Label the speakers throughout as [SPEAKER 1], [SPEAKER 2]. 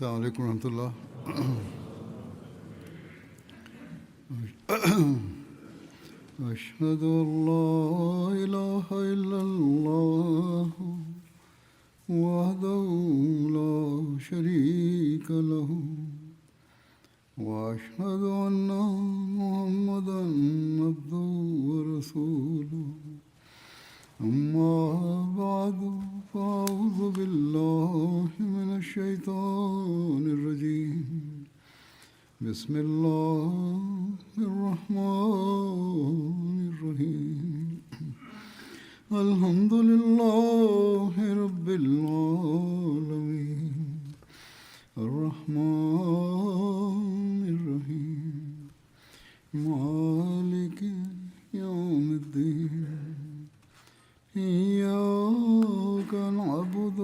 [SPEAKER 1] السلام عليكم ورحمة الله. أشهد أن لا إله إلا الله وحده لا شريك له وأشهد أن محمدا عبده ورسوله أما بعد فأعوذ بالله من الشيطان الرجيم بسم الله الرحمن الرحيم الحمد لله رب العالمين الرحمن الرحيم مالك يوم الدين إياك نعبد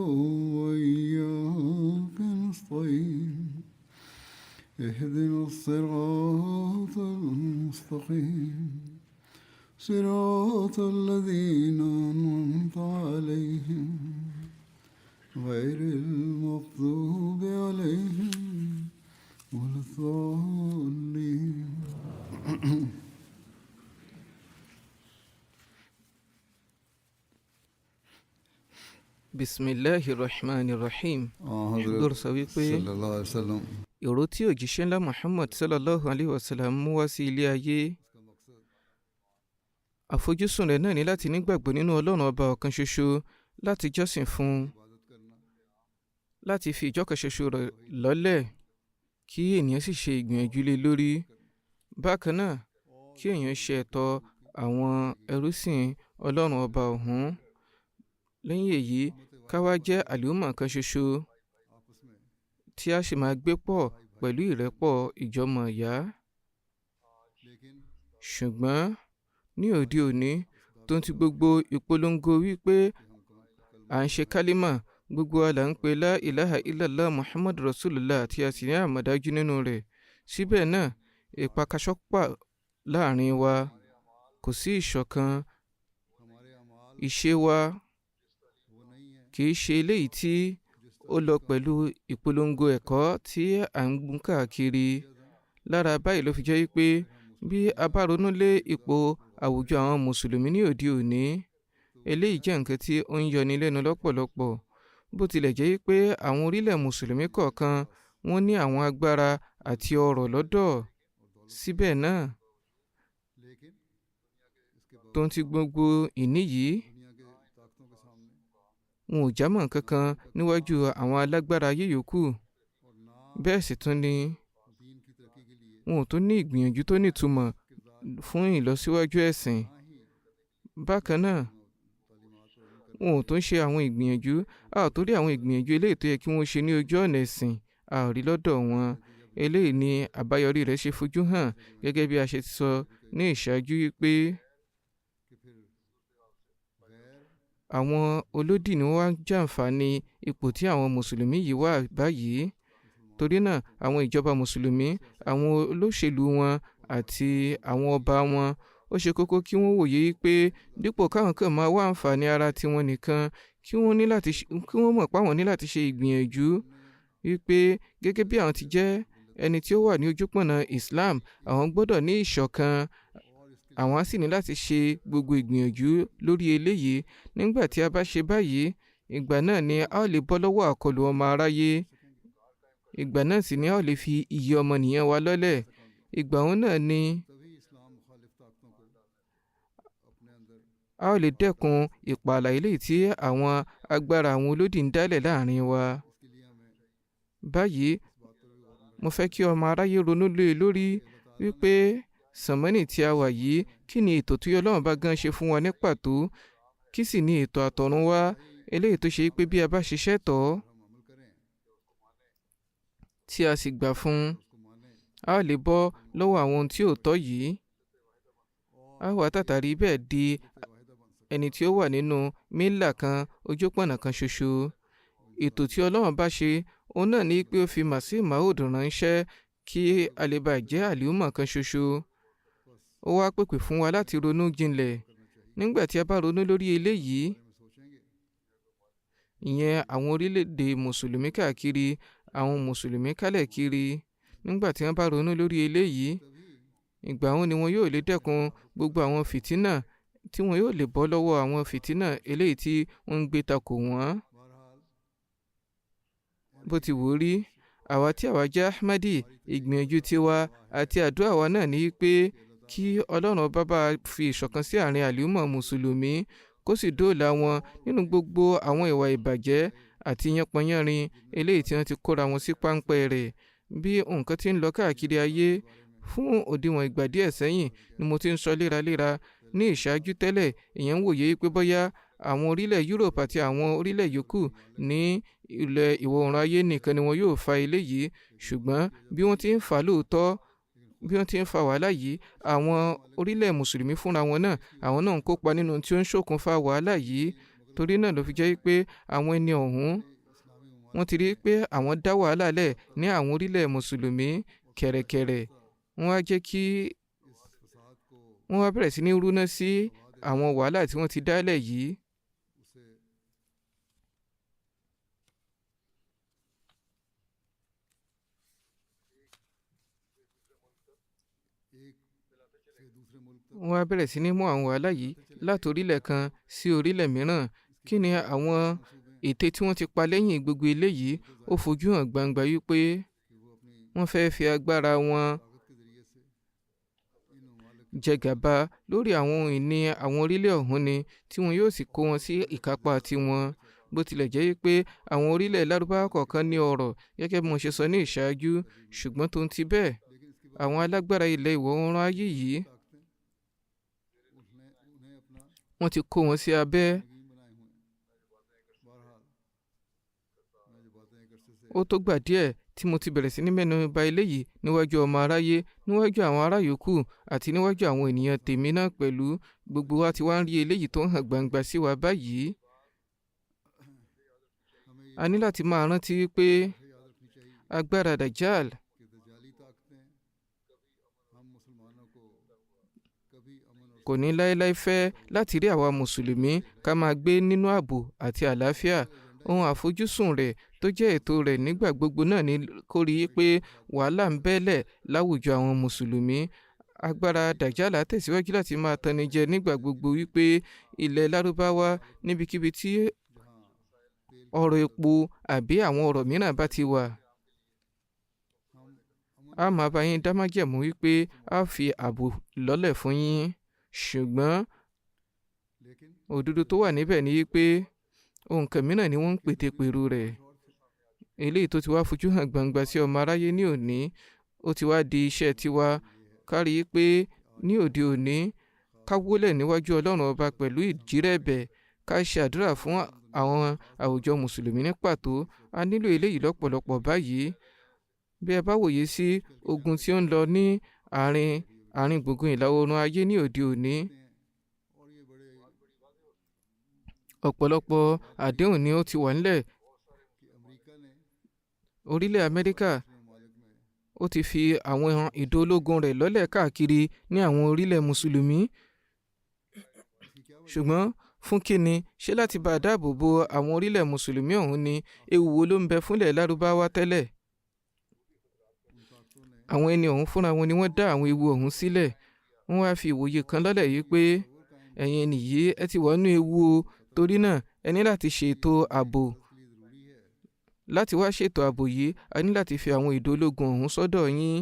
[SPEAKER 1] وإياك نستعين اهدنا الصراط المستقيم صراط الذين أنعمت عليهم غير المغضوب عليهم ولا الضالين.
[SPEAKER 2] Bismillahirrahmanirrahim. Ṣùgbọ́n sọ wípé
[SPEAKER 1] sallallahu alaihi wasallam.
[SPEAKER 2] èrò tí òjíṣẹ́ ńlá Muhammad sallallahu alaihi wasallam mú wá sí ilé ayé, àfojúsùn rẹ̀ náà ni láti nígbàgbọ́ nínú Ọlọ́run ọba ọ̀kan ṣoṣo, láti jọ́sìn fún un, láti fi ìjọkan ṣoṣo rẹ̀ lọ́lẹ̀, kí ènìyàn sì ṣe ìgbìyànjú lé lórí. Bákan náà, kí èèyàn ṣe ẹ̀tọ́ àwọn ẹrúsìn Ọlọ́run ọba ọ̀hún. Lẹ́yìn èyí, ká wá jẹ́ àlùmọ̀ kan ṣoṣo tí a sì máa gbé pọ̀ pẹ̀lú ìrẹ́pọ̀ ìjọmọ ìyá. Ṣùgbọ́n ní òde òní, tó ń ti gbogbo ìpolongo wípé à ń ṣe kálímà, gbogbo wa là ń pe la ilaha illallah muhammad rasulullah tí a sì ní àmọ̀dájú nínú rẹ̀. Síbẹ̀ náà, ìpakasọ́pà láàrin wa, kò sí ìṣọ̀kan. Ìṣe wa kì í ṣe eléyìí tí ó lọ pẹ̀lú ìpolongo ẹ̀kọ́ tí à ń gún káàkiri. Lára báyìí ló fi jẹ́ wípé bí a bá ronú lé ipò àwùjọ àwọn mùsùlùmí ní òde òní, eléyìí jẹ́ nǹkan tí ó ń yọni lẹ́nu lọ́pọ̀lọpọ̀. Bó tilẹ̀ jẹ́ wípé àwọn orílẹ̀ mùsùlùmí kọ̀ọ̀kan wọ́n ní àwọn agbára àti ọrọ̀ lọ́dọ̀. Síbẹ̀ náà, tó ń ti gbogbo ìní yìí, wọn ò jámọ́ nǹkan kan níwájú àwọn alágbára ayé yòókù. Bẹ́ẹ̀ sì tún ni wọn ò tún ní ìgbìyànjú tó nítumọ̀ fún ìlọsíwájú ẹ̀sìn. Bákan náà, wọn ò tún ṣe àwọn ìgbìyànjú, a ò torí àwọn ìgbìyànjú eléyìí tó yẹ kí wọ́n ṣe ní ojú ọ̀nà ẹ̀sìn, a ò rí lọ́dọ̀ wọn. Eléyìí ni àbáyọrí rẹ̀ ṣe fojú hàn, gẹ́gẹ́ bí a ṣe ti sọ ní ìṣáájú wípé àwọn olódì ni wọ́n wá ń jàǹfààní ipò tí àwọn mùsùlùmí yìí wà báyìí. Torí náà, àwọn ìjọba mùsùlùmí, àwọn olóṣèlú wọn àti àwọn ọba wọn, ó ṣe kókó kí wọ́n wòye pé dípò káwọn kan máa wá àǹfààní ara tiwọn nìkan, kí wọ́n mọ̀ pé àwọn ní láti ṣe ìgbìyànjú wípé gẹ́gẹ́ bí àwọn ti jẹ́ ẹni tí ó wà ní ojúpọ̀nà Islam, àwọn gbọ́dọ̀ ní ìṣọ̀kan. Àwọn á sì ní láti ṣe gbogbo ìgbìyànjú lórí eléyìí. Nígbà tí a bá ṣe báyìí, ìgbà náà ni a ó lè bọ́ lọ́wọ́ àkọlù ọmọ aráyé. Ìgbà náà sì ni a ó lè fi iyì ọmọnìyàn wa lọ́lẹ̀. Ìgbà òun náà ni a ó lè dẹ́kun ìpààlà eléyìí tí àwọn agbára àwọn olódì ń dálẹ̀ láàrin wa. Báyìí, mo fẹ́ kí ọmọ aráyé ronú lé lórí wípé sànmọ́nì tí a wà yìí, kí ni ètò tí Ọlọ́run bá gan ṣe fún wa ní pàtó? Kí sì ni ètò àtọ̀run wá eléyìí tó ṣe pé bí a bá ṣiṣẹ́ tọ̀ tí a sì gbà fún, a ó lè bọ́ lọ́wọ́ àwọn ohun tí ò tọ́ yìí. A wà tàtàrí bẹ́ẹ̀ di ẹni tí ó wà nínú mílà kan, ojúpọ̀nà kan ṣoṣo. Ètò tí Ọlọ́run bá ṣe, òun náà ní pé ó fi Màsíù Máúdù ránṣẹ́ kí a lè bá jẹ́ àlùmọ̀ kan ṣoṣo. Ó wá pèpè fún wa láti ronú jinlẹ̀. Nígbà tí a bá ronú lórí eléyìí, ìyẹn àwọn orílẹ̀-èdè mùsùlùmí káàkiri, àwọn mùsùlùmí kálẹ̀ kiri. Nígbà tí wọ́n bá ronú lórí eléyìí, ìgbà wọn ni wọn yóò lè dẹ́kun gbogbo àwọn fìtínà, tí wọn yóò lè bọ́ lọ́wọ́ àwọn fìtínà eléyìí tí wọ́n ń gbé takò wọ́n. Bó ti wù ú rí, àwa tí àwa jẹ́ Ahmadi, ìgbìyànjú tiwa àti àdúrà wa náà ní pé kí Ọlọ́run bá fi ìṣọ̀kan sí àárín àlùmọ̀ mùsùlùmí, kó sì dóòlà wọn nínú gbogbo àwọn ìwà ìbàjẹ́ àti yánpọnyánrin eléyìí tí wọ́n ti kóra wọn sí páńpẹ́ rẹ̀. Bí nǹkan ti ń lọ káàkiri ayé fún òdiwọ̀n ìgbà díẹ̀ sẹ́yìn ni mo ti ń sọ léraléra. Ní ìṣáájú tẹ́lẹ̀, èèyàn ń wòye pé bóyá àwọn orílẹ̀ Europe àti àwọn orílẹ̀ yòókù ní ilẹ̀ ìwọ̀ oòrùn ayé nìkan ni wọn yóò fa eléyìí, ṣùgbọ́n bí wọ́n ti ń fà lóòótọ́, bí wọ́n ti ń fa wàhálà yìí, àwọn orílẹ̀ mùsùlùmí fúnra wọn náà, àwọn náà ń kópa nínú tí ó ń ṣokùnfà wàhálà yìí. Torí náà ló fi jẹ́ pé àwọn ẹni ọ̀hún wọ́n ti rí pé àwọn dá wàhálà lẹ̀ ní àwọn orílẹ̀ mùsùlùmí kẹ̀rẹ̀kẹ̀rẹ̀. Wọ́n á jẹ́ kí wọ́n wá bẹ̀rẹ̀ sí ní rúná sí àwọn wàhálà tí wọ́n ti dálẹ̀ yìí. Wọ́n wá bẹ̀rẹ̀ sí ní mú àwọn wàhálà yìí láti orílẹ̀ kan sí orílẹ̀ mìíràn. Kí ni àwọn ète tí wọ́n ti pa lẹ́yìn gbogbo eléyìí? Ó fojú hàn gbangba wípé wọ́n fẹ́ fi agbára wọn jẹgàba lórí àwọn ohun ìní àwọn orílẹ̀ ọ̀hún ni, tí wọn yóò sì kó wọn sí ìkápá tiwọn. Bó tilẹ̀ jẹ́ pé àwọn orílẹ̀ Lárúbáwá kọ̀ọ̀kan ní ọrọ̀ gẹ́gẹ́ bí mo ṣe sọ ní ìṣáájú, ṣùgbọ́n tó ń ti bẹ́ẹ̀, àwọn alágbára ilẹ̀ ìwọ̀ oòrùn ayé yìí wọ́n ti kó wọn sí abẹ́. Ó tó gbà díẹ̀ tí mo ti bẹ̀rẹ̀ sí ní mẹ́nu bà eléyìí níwájú ọmọ aráyé, níwájú àwọn ará yòókù àti níwájú àwọn ènìyàn tèmi náà pẹ̀lú. Gbogbo wa ti wá ń rí eléyìí tó ń hàn gbangba sí wa báyìí. A ní láti máa rántí pé agbára Dajjal kò ní láéláé fẹ́ láti rí àwa mùsùlùmí ká máa gbé nínú ààbò àti àlàáfíà. Ohun àfojúsùn rẹ̀ tó jẹ́ ètò rẹ̀ nígbà gbogbo náà ni kó rí i pé wàhálà ń bẹ́lẹ̀ láwùjọ àwọn mùsùlùmí. Agbára Dajjal tẹ̀síwájú láti máa tanni jẹ nígbà gbogbo wípé ilẹ̀ Lárúbáwá, níbikíbi tí ọrọ̀ epo àbí àwọn ọrọ̀ mìíràn bá ti wà, a máa bá yín dá májẹ̀mú wípé a fi ààbò lọ́lẹ̀ fún yín. Ṣùgbọ́n òdodo tó wà níbẹ̀ ni wípé ohun kan mìíràn ni wọ́n ń pètepèrú rẹ̀. Eléyìí tó ti wá fojú hàn gbangba sí ọmọ aráyé ní òní, ó ti wá di iṣẹ́ tiwa kárí pé ní òde òní ká wólẹ̀ níwájú Ọlọ́run ọba pẹ̀lú ìjírẹ̀bẹ̀, ká ṣe àdúrà fún àwọn àwùjọ mùsùlùmí ní pàtó. A nílò eléyìí lọ́pọ̀lọpọ̀ báyìí. Bí ẹ bá wòye sí ogun tí ó ń lọ ní àárín gbùngbùn ìlà oòrùn ayé ní òde òní, ọ̀pọ̀lọpọ̀ àdéhùn ni ó ti wà nílẹ̀. Orílẹ̀ Amẹ́ríkà ó ti fi àwọn ìdó ológun rẹ̀ lọ́lẹ̀ káàkiri ní àwọn orílẹ̀ mùsùlùmí. Ṣùgbọ́n fún kíni? Ṣé láti bá dáàbò bo àwọn orílẹ̀ mùsùlùmí ọ̀hún ni? Ewu wo ló ń bẹ fúnlẹ̀ Lárúbáwá tẹ́lẹ̀? Àwọn ẹni ọ̀hún fúnra wọn ni wọ́n dá àwọn ewu ọ̀hún sílẹ̀. Wọ́n wá fi ìwòye kan lọ́lẹ̀ yìí pé ẹ̀yin ẹni yìí ẹ ti wà nínú ewu o, torí náà ẹ ní láti ṣètò ààbò. Láti wá ṣètò ààbò yìí, a ní láti fi àwọn ìdó ológun ọ̀hún sọ́dọ̀ yín.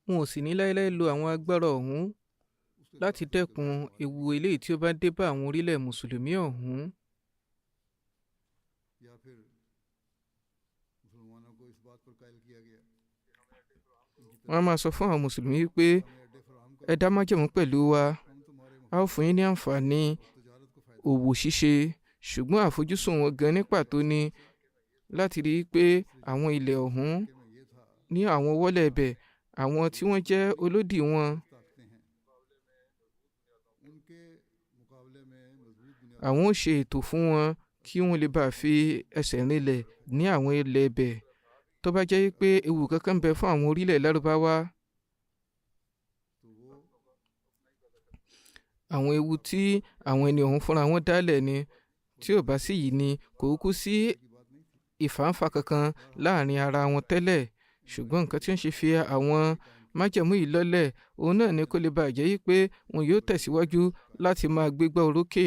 [SPEAKER 2] Wọn ò sì ní láéláé lo àwọn agbára ọ̀hún láti dẹ́kun ewu eléyìí tí ó bá dé bá àwọn orílẹ̀ mùsùlùmí ọ̀hún. Wọ́n á máa sọ fún àwọn mùsùlùmí pé ẹ dá májẹ̀mú pẹ̀lú wa, a ó fún yín ní àǹfààní òwò ṣíṣe. Ṣùgbọ́n àfojúsùn wọn gan ní pàtó ni láti rí i pé àwọn ilẹ̀ ọ̀hún ní àwọn wọ́lẹ̀ ẹbẹ̀, àwọn tí wọ́n jẹ́ olódì wọn, àwọn ó ṣe ètò fún wọn kí wọ́n lè bá fi ẹsẹ̀ rinlẹ̀ ní àwọn ilẹ̀ ẹbẹ̀. Tó bá jẹ́ pé ewu kankan ń bẹ fún àwọn orílẹ̀ Lárúbáwá, àwọn ewu tí àwọn ẹni ọ̀hún fúnra wọn dálẹ̀ ni, tí ò bá sí yìí ni kò kú sí ìfàǹfà kankan láàrin ara wọn tẹ́lẹ̀. Ṣùgbọ́n nǹkan tí wọ́n ṣe fi àwọn májẹ̀mú yìí lọ́lẹ̀ òun náà ni kó lè bàa jẹ́ yí pé wọn yóò tẹ̀síwájú láti máa gbégbá orókè,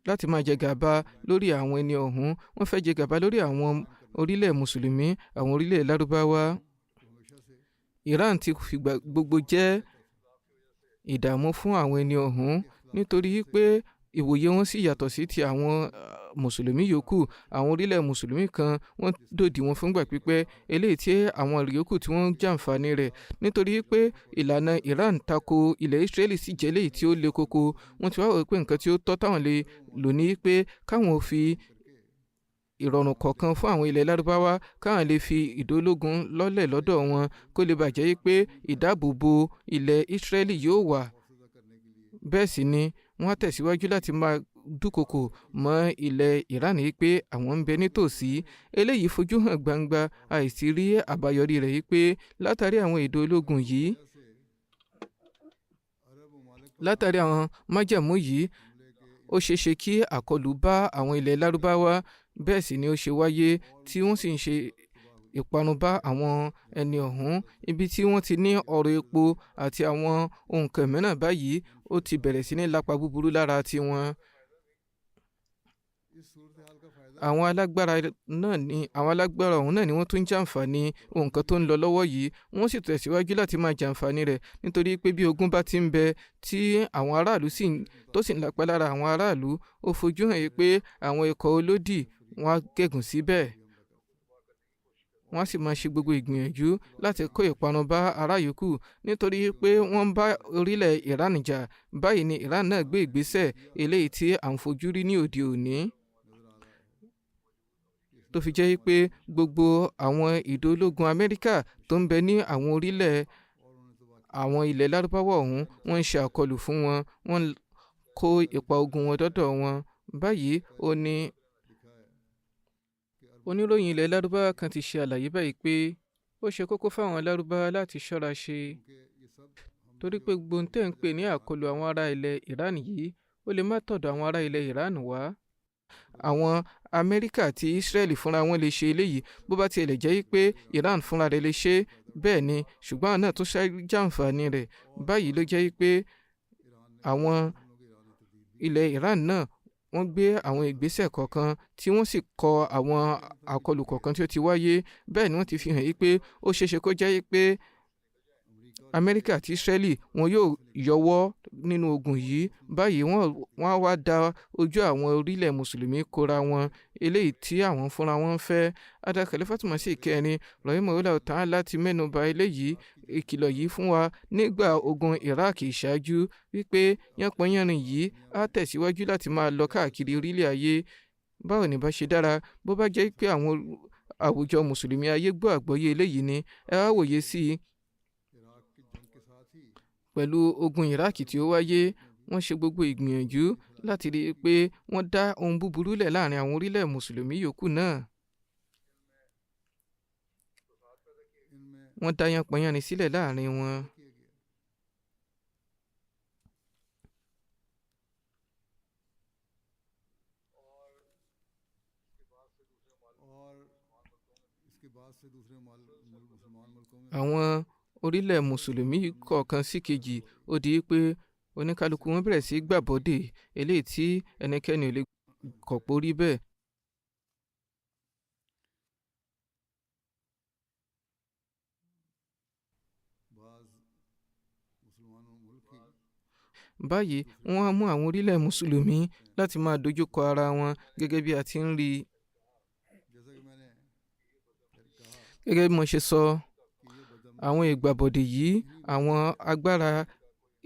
[SPEAKER 2] láti máa jẹ gàba lórí àwọn ẹni ọ̀hún. Wọ́n fẹ́ jẹ gàba lórí àwọn orílẹ̀ mùsùlùmí, àwọn orílẹ̀ lárúbáwá. Iran ti fìgbà gbogbo jẹ́ ìdààmú fún àwọn ẹni ọ̀hún nítorí pé ìwòye wọn sì yàtọ̀ sí ti àwọn mùsùlùmí yòókù. Àwọn orílẹ̀ mùsùlùmí kan wọ́n dòdì wọn fúngbà pípẹ́, eléyìí tí àwọn yòókù tí wọ́n jàǹfààní rẹ̀ nítorí pé ìlànà Iran tako ilẹ̀ Israeli sì jẹ́ léyìí tí ó le koko. Wọ́n ti wá wò pé nǹkan tí ó tọ́ táwọn lè lò ní pé káwọn fi ìrọ̀rùn kọ̀ọ̀kan fún àwọn ilẹ̀ lárúbáwá, káwọn lè fi ìdólógun lọ́lẹ̀ lọ́dọ̀ wọn kó lè bàjẹ́ pé ìdáàbòbò ilẹ̀ Israeli yóò wà. Bẹ́ẹ̀ sì ni wọ́n á tẹ̀síwájú láti máa dúkokò mọ́ ilẹ̀ Iran yìí pé àwọn ń bẹ nítòsí. Eléyìí fojú hàn gbangba, àìsí rí àbáyọrí rẹ̀ yìí pé látàrí àwọn ìdólógun yìí, látàrí àwọn májẹ̀mú yìí, ó ṣeéṣe kí àkọlù bá àwọn ilẹ̀ lárúbáwá. Bẹ́ẹ̀ sì ni ó ṣe wáyé tí wọ́n sì ń ṣe ìparun bá àwọn ẹni ọ̀hún. Ibi tí wọ́n ti ní ọrọ̀ epo àti àwọn ohun kan mìíràn báyìí, ó ti bẹ̀rẹ̀ sí ní lápa búburú lára tiwọn. Àwọn alágbára ọ̀hún náà ni wọ́n tún jàǹfààní ohun kan tó ń lọ lọ́wọ́ yìí. Wọ́n sì tẹ̀síwájú láti máa jàǹfààní rẹ̀ nítorí pé bí ogun bá ti ń bẹ tí àwọn aráàlú tó sì ń lápa lára àwọn aráàlú, ó fojú hàn yìí pé àwọn ikọ̀ olódì wọ́n á gẹ̀gùn síbẹ̀. Wọ́n á sì máa ṣe gbogbo ìgbìyànjú láti kó ìparun bá ará yòókù nítorí pé wọ́n ń bá orílẹ̀ Iran jà. Báyìí ni Iran náà gbé ìgbésẹ̀ eléyìí tí à ń fojú rí ní òde òní, tó fi jẹ́ pé gbogbo àwọn ìdólógun Amẹ́ríkà tó ń bẹ ní àwọn orílẹ̀ àwọn ilẹ̀ lárúbáwá ọ̀hún, wọ́n ń ṣe àkọlù fún wọn, wọ́n kó ipa ogun wọn dọ́dọ̀ wọn. Báyìí ó ní oníròyìn ilẹ̀ lárúbáwá kan ti ṣe àlàyé báyìí pé ó ṣe kókó fáwọn lárúbáwá láti ṣọ́ra ṣe torí pé gbogbo ohun tẹ́ ń pè ní àkọlù àwọn ará ilẹ̀ Iran yìí ó lè má tọ̀dọ̀ àwọn ará ilẹ̀ Iran wá. Àwọn Amẹ́ríkà àti Israeli fúnra wọn lè ṣe eléyìí bó bá tiẹ̀ lè jẹ́ pé Iran fúnra rẹ̀ lè ṣe bẹ́ẹ̀ ni, ṣùgbọ́n àwọn náà tún jàǹfààní rẹ̀. Báyìí ló jẹ́ pé àwọn ilẹ̀ Iran náà wọ́n gbé àwọn ìgbésẹ̀ kọ̀ọ̀kan tí wọ́n sì kọ àwọn àkọlù kọ̀ọ̀kan tí ó ti wáyé. Bẹ́ẹ̀ ni wọ́n ti fi hàn pé ó ṣeéṣe kó jẹ́ pé Amẹ́ríkà àti Israeli wọn yóò yọwọ́ nínú ogun yìí. Báyìí wọ́n á wá da ojú àwọn orílẹ̀ mùsùlùmí kóra wọn, eléyìí tí àwọn fúnra wọn ń fẹ́. Ada Khalifatu Masih kẹrin rahimahullah ta'ala láti mẹ́nuba eléyìí ìkìlọ̀ yìí fún wa nígbà ogun Iraq ìṣáájú wípé yánpọnyánrin yìí á tẹ̀síwájú láti máa lọ káàkiri orílẹ̀ ayé. Báwo ni bá ṣe dára bó bá jẹ́ pé àwọn àwùjọ mùsùlùmí ayé gbọ́ àgbọ́yé eléyìí ni. Ẹ wá wòye sí i. Pẹ̀lú ogun Iraq tí ó wáyé, wọ́n ṣe gbogbo ìgbìyànjú láti rí i pé wọ́n dá ohun búburú lẹ̀ láàrin àwọn orílẹ̀ mùsùlùmí yòókù náà. Wọ́n dá yánpọnyánrin sílẹ̀ láàrin wọn. Àwọn orílẹ̀ mùsùlùmí kọ̀ọ̀kan sí kejì ó di pé oníkálukú wọn bẹ̀rẹ̀ sí gbàbọ́dè eléyìí tí ẹnikẹ́ni ò lè kọ̀pọ̀ rí bẹ́ẹ̀. Báyìí wọ́n á mú àwọn orílẹ̀ mùsùlùmí láti máa dojúkọ ara wọn gẹ́gẹ́ bí a ti ń rí. Gẹ́gẹ́ bí mo ṣe sọ, àwọn ìgbàbọ̀dè yìí àwọn agbára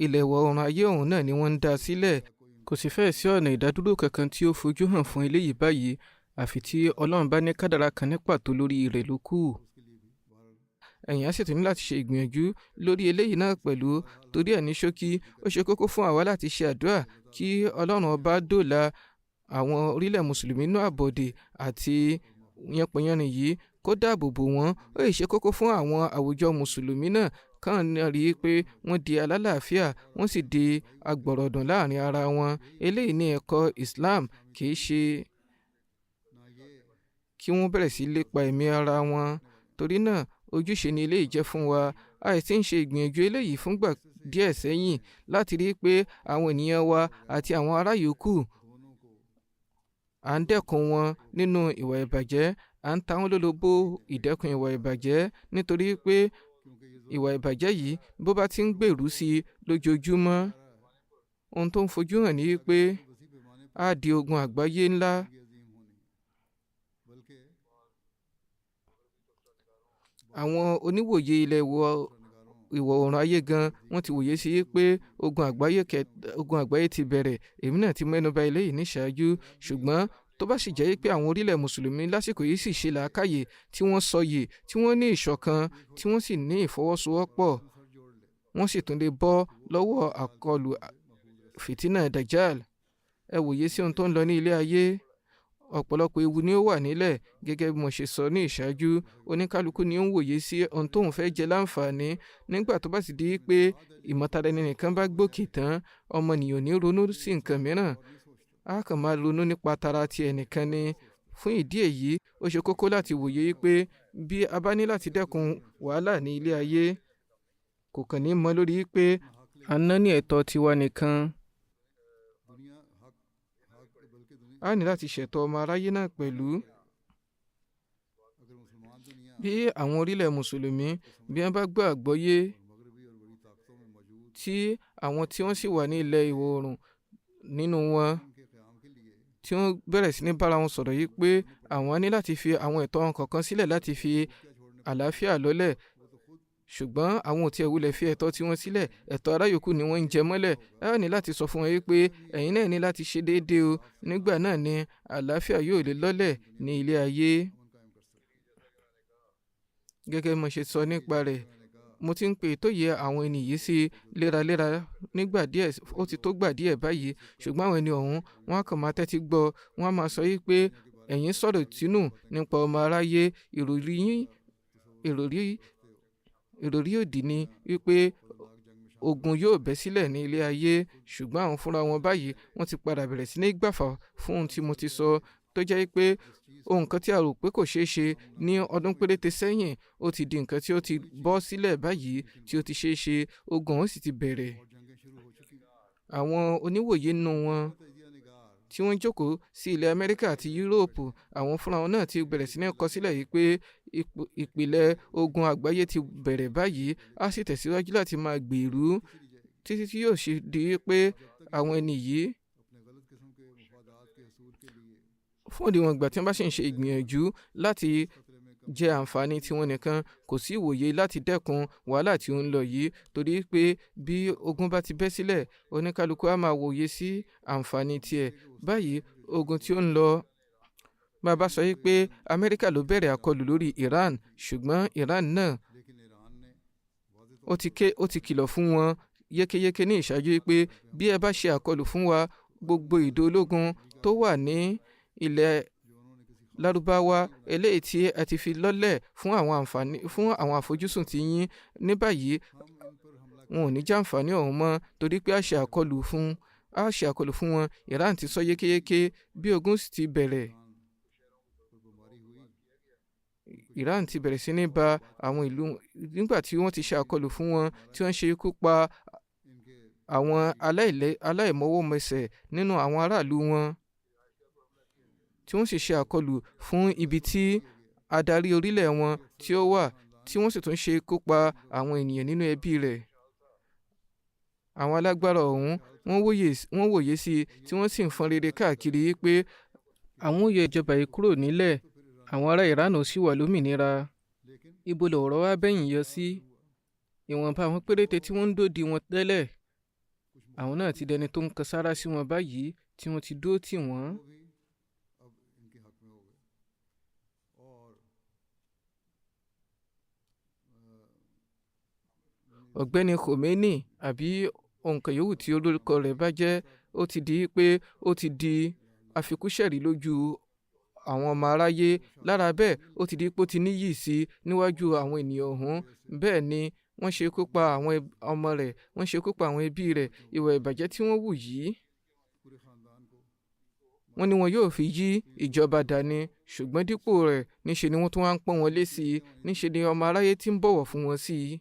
[SPEAKER 2] ilẹ̀ ìwọ̀ oòrùn ayé ọ̀hún náà ni wọ́n ń dá sílẹ̀. Kò sì fẹ́ẹ̀ sí ọ̀nà ìdádúró kankan tí ó fojú hàn fún eléyìí báyìí àfi tí Ọlọ́run bá ní kádàrá kan ní pàtó lórí rẹ̀ ló kù. Ẹ̀yin á sì tún ní láti ṣe ìgbìyànjú lórí eléyìí náà pẹ̀lú. Torí ẹ̀ ní ṣókí ó ṣe kókó fún àwa láti ṣe àdúrà kí Ọlọ́run ọba dóòlà àwọn orílẹ̀ mùsùlùmí náà àbọ̀dè àti yánpọnyánrin yìí kó dáàbò bò wọ́n. Ó ṣe kókó fún àwọn àwùjọ mùsùlùmí náà kàn náà rí i pé wọ́n di alálàáfíà wọ́n sì di agbọ̀rọ̀dùn láàrin ara wọn. Eléyìí ní ẹ̀kọ́ Islam, kì í ṣe kí wọ́n bẹ̀rẹ̀ sí lépa ẹ̀mí ara wọn. Torí náà ojúṣe ni eléyìí jẹ́ fún wa. Àìsí ń ṣe ìgbìyànjú eléyìí fúngbà díẹ̀ sẹ́yìn láti rí i pé àwọn ènìyàn wa àti àwọn ará yòókù à ń dẹ́kun wọn nínú ìwà ìbàjẹ́, à ń ta wọ́n lólobó ìdẹ́kun ìwà ìbàjẹ́, nítorí pé ìwà ìbàjẹ́ yìí bó bá ti ń gbèrú sí i lójoojúmọ́, ohun tó ń fojú hàn ní pé á di ogun àgbáyé ńlá. Àwọn oníwòye ilẹ̀ ìwọ̀ oòrùn ayé gan wọ́n ti wòye sí pé ogun àgbáyé ti bẹ̀rẹ̀. Èmi náà ti mẹ́nuba eléyìí ní ṣáájú, ṣùgbọ́n tó bá sì jẹ́ pé àwọn orílẹ̀ mùsùlùmí lásìkò yìí sì ṣe làákàyè, tí wọ́n sọyè, tí wọ́n ní ìṣọ̀kan, tí wọ́n sì ní ìfọwọ́sowọ́pọ̀, wọ́n sì tún lè bọ́ lọ́wọ́ àkọlù fìtínà Dajjal. Ẹ wòye sí ohun tó ń lọ ní ilé ayé. Ọ̀pọ̀lọpọ̀ ewu ni ó wà nílẹ̀. Gẹ́gẹ́ bí mo ṣe sọ ní ìṣáájú, oníkálukú ni ó ń wòye sí ohun tóun fẹ́ jẹ láǹfààní. Nígbà tó bá sì di pé ìmọ̀tara ẹni nìkan bá gbòkè tán, ọmọnìyàn ò ní ronú sí nǹkan mìíràn. A kàn máa ronú nípa tara ti ẹnìkan ni. Fún ìdí èyí, ó ṣe kókó láti wòye pé bí a bá ní láti dẹ́kun wàhálà ní ilé ayé, kò kàn ní mọ lórí pé a ná ní ẹ̀tọ́ tiwa nìkan. A ní láti ṣètò ọmọ aráyé náà pẹ̀lú. Bí àwọn orílẹ̀ mùsùlùmí bí wọ́n bá gbọ́ àgbọ́yé tí àwọn tí wọ́n sì wà ní ilẹ̀ ìwọ̀ oòrùn nínú wọn, tí wọ́n bẹ̀rẹ̀ sí ní bára wọn sọ̀rọ̀ yìí pé àwọn ní láti fi àwọn ẹ̀tọ́ wọn kọ̀ọ̀kan sílẹ̀ láti fi àlàáfíà lọ́lẹ̀, ṣùgbọ́n àwọn ò tiẹ̀ wulẹ̀ fi ẹ̀tọ́ tiwọn sílẹ̀, ẹ̀tọ́ ará yòókù ni wọ́n ń jẹ mọ́lẹ̀. Ẹ ní láti sọ fún wọn wípé ẹ̀yin náà ní láti ṣe déédéé o. Nígbà náà ni àlàáfíà yóò lè lọ́lẹ̀ ní ilé ayé. Gẹ́gẹ́ bí mo ṣe sọ nípa rẹ̀, mo ti ń pe ìtóyè àwọn ẹni yìí sí léraléra nígbà díẹ̀, ó ti tó gbà díẹ̀ báyìí, ṣùgbọ́n àwọn ẹni ọ̀hún wọ́n á kàn máa tẹ́tí gbọ́, wọ́n á máa sọ wípé ẹ̀yin sọ̀rọ̀ tínú nípa ọmọ aráyé, ìròrí òdì ni wípé ogun yóò bẹ́ sílẹ̀ ní ilé ayé, ṣùgbọ́n àwọn fúnra wọn báyìí wọ́n ti padà bẹ̀rẹ̀ sí ní gbàfà fún ohun tí mo ti sọ, tó jẹ́ pé ohun kan tí a rò pé kò ṣeé ṣe ní ọdún péréte sẹ́yìn, ó ti di nǹkan tí ó ti bọ́ sílẹ̀ báyìí, tí ó ti ṣeé ṣe, ogun ọ̀hún sì ti bẹ̀rẹ̀. Àwọn oníwòye nínú wọn tí wọ́n jókòó sí ilẹ̀ Amẹ́ríkà àti Yúróòpù, àwọn fúnra wọn náà ti bẹ̀rẹ̀ sí ní kọ sílẹ̀ yìí pé ìpìlẹ̀ ogun àgbáyé ti bẹ̀rẹ̀ báyìí, á sì tẹ̀síwájú láti máa gbèrú títí tí yóò ṣe di pé àwọn ẹni yìí fún òdiwọ̀n ìgbà tí wọ́n bá sì ń ṣe ìgbìyànjú láti jẹ àǹfààní tiwọn nìkan, kò sí ìwòye láti dẹ́kun wàhálà tí ó ń lọ yìí, torí pé bí ogun bá ti bẹ́ sílẹ̀, oníkálukú á máa wòye sí àǹfààní tiẹ̀. Báyìí ogun tí ó ń lọ, bá a bá sọ pé Amẹ́ríkà ló bẹ̀rẹ̀ àkọlù lórí Iran, ṣùgbọ́n Iran náà ó ti kìlọ̀ fún wọn yékéyéké ní ìṣáájú pé bí ẹ bá ṣe àkọlù fún wa, gbogbo ìdó ológun tó wà ní ilẹ̀ Lárúbáwá eléyìí tí ẹ ti fi lọ́lẹ̀ fún àwọn àfojúsùn tí yín, ní báyìí wọn ò ní jàǹfààní ọ̀hún mọ́, torí pé a ṣe àkọlù fún wọn. Iran ti sọ yékéyéké bí ogun sì ti bẹ̀rẹ̀. Iran ti bẹ̀rẹ̀ sí ní ba àwọn ìlú, nígbà tí wọ́n ti ṣe àkọlù fún wọn, tí wọ́n ṣe ikú pa àwọn aláìmọwọ́mẹsẹ̀ nínú àwọn aráàlú wọn, tí wọ́n sì ṣe àkọlù fún ibi tí adarí orílẹ̀ wọn tí ó wà, tí wọ́n sì tún ṣe ikú pa àwọn ènìyàn nínú ẹbí rẹ̀. Àwọn alágbára ọ̀hún wọ́n wòye sí i, tí wọ́n sì ń fọn rere káàkiri pé àwọn ó yọ ìjọba yìí kúrò nílẹ̀, àwọn ará Iran ò sì wà lómìnira. Ibo lọ̀rọ̀ wá bẹ́yìn yọ sí? Ìwọ̀nba àwọn péréte tí wọ́n ń dòdì wọn tẹ́lẹ̀, àwọn náà ti dẹni tó ń kan sára sí wọn báyìí, tí wọ́n ti dúró tì wọ́n. Ọ̀gbẹ́ni Khomeini àbí òǹkà yòówù tí orúkọ rẹ̀ bá jẹ́, ó ti di pé ó ti di àfikúnṣẹ̀rí lójú àwọn ọmọ aráyé. Lára bẹ́ẹ̀ ó ti di pé ó ti níyì sí níwájú àwọn ènìyàn ọ̀hún. Bẹ́ẹ̀ ni wọ́n ṣekú pa àwọn ọmọ rẹ̀, wọ́n ṣekú pa àwọn ẹbí rẹ̀. Ìwà ìbàjẹ́ tí wọ́n wù yìí, wọ́n ní wọn yóò fi yí ìjọba dání, ṣùgbọ́n dípò rẹ̀ níṣe ni wọ́n tún wá ń pọ́n wọn lé sí i, níṣe ni ọmọ aráyé tí ń bọ̀wọ̀ fún wọn sí i.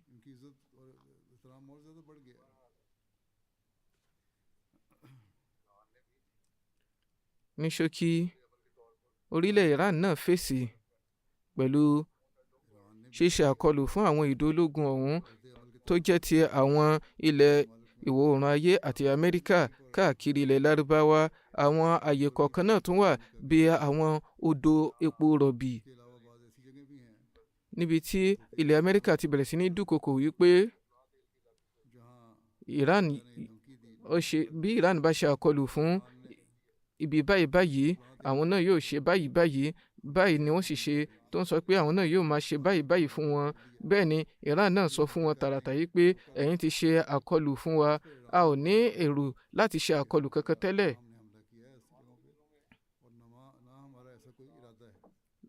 [SPEAKER 2] ní ṣókí, orílẹ̀ Iran náà fèsì pẹ̀lú ṣíṣe àkọlù fún àwọn ìdó ológun ọ̀hún tó jẹ́ ti àwọn ilẹ̀ ìwọ̀ oòrùn ayé àti Amẹ́ríkà káàkiri ilẹ̀ Lárúbáwá. Àwọn àyè kọ̀ọ̀kan náà tún wà bí àwọn odò epo rọ̀bì, níbi tí ilẹ̀ Amẹ́ríkà ti bẹ̀rẹ̀ sí ní dúnkokò wípé bí Iran bá ṣe àkọlù fún ibi báyìí báyìí, àwọn náà yóò ṣe báyìí báyìí. Báyìí ni wọ́n sì ṣe, tó ń sọ pé àwọn náà yóò máa ṣe báyìí báyìí fún wọn. Bẹ́ẹ̀ ni Iran náà sọ fún wọn tààràtà yìí pé ẹ̀yin ti ṣe àkọlù fún wa, a ò ní èrò láti ṣe àkọlù kankan tẹ́lẹ̀.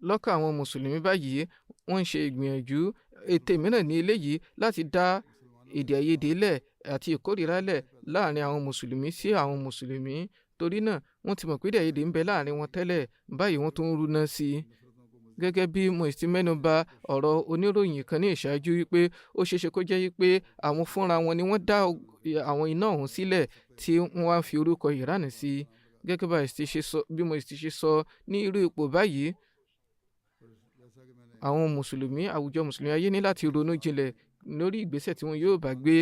[SPEAKER 2] Lọ́kàn àwọn mùsùlùmí báyìí, wọ́n ń ṣe ìgbìyànjú ète mìíràn ní eléyìí láti dá èdè àìyedè lẹ̀ àti ìkórìíra lẹ̀ láàrin àwọn mùsùlùmí sí àwọn mùsùlùmí. Torí náà wọ́n ti mọ̀ pé èdè àìyedè ń bẹ láàrin wọn tẹ́lẹ̀, báyìí wọ́n tún ń rúná sí i. Gẹ́gẹ́ bí mo ti mẹ́nu bà ọ̀rọ̀ oníròyìn kan ní ìṣáájú wípé ó ṣeéṣe kó jẹ́ wípé àwọn fúnra wọn ni wọ́n dá àwọn iná ọ̀hún sílẹ̀ tí wọ́n wá fi orúkọ Iran sí i. Gẹ́gẹ́ bí mo ti ṣe sọ, ní irú ipò báyìí, àwọn mùsùlùmí, àwùjọ mùsùlùmí ayé ní láti ronú jinlẹ̀ lórí ìgbésẹ̀ tí wọn yóò bá gbé.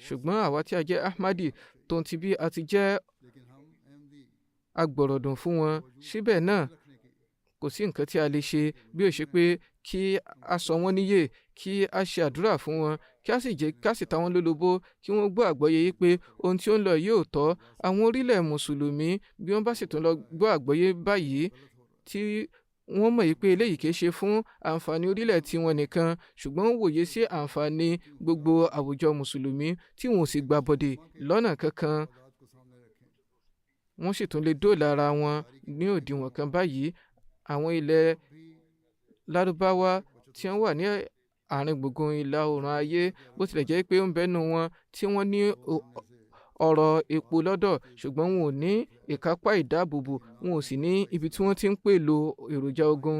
[SPEAKER 2] Ṣùgbọ́n àwa tí a jẹ́ Ahmadi, tó ń ti bí a ti jẹ́ agbọ̀rọ̀dùn fún wọn, síbẹ̀ náà kò sí nǹkan tí a lè ṣe bí ó ṣe pé kí a sọ wọ́n níyè, kí a ṣe àdúrà fún wọn, kí a sì ta wọ́n lólobó, kí wọ́n gbọ́ àgbọ́yé yìí pé ohun tí ó ń lọ yóò tọ́. Àwọn orílẹ̀ mùsùlùmí bí wọ́n bá sì tún lọ gbọ́ àgbọ́yé báyìí, tí wọ́n mọ̀ yìí pé eléyìí kìí ṣe fún àǹfààní orílẹ̀ tiwọn nìkan, ṣùgbọ́n ó wòye sí àǹfààní gbogbo àwùjọ mùsùlùmí tí wọn ò sì gbàbọ̀dè lọ́nà kankan, wọ́n sì tún lè dóòlà ara wọn ní òdiwọ̀n kan báyìí. Àwọn ilẹ̀ Lárúbáwá tí wọ́n wà ní àárín gbùngbùn ìlà oòrùn ayé, bó tilẹ̀ jẹ́ pé ó ń bẹ́nu wọn tí wọ́n ní ọ̀rọ̀ epo lọ́dọ̀, ṣùgbọ́n wọn ò ní ìkápá ìdáàbòbò, wọn ò sì ní ibi tí wọ́n ti ń pèlò èròjà ogun.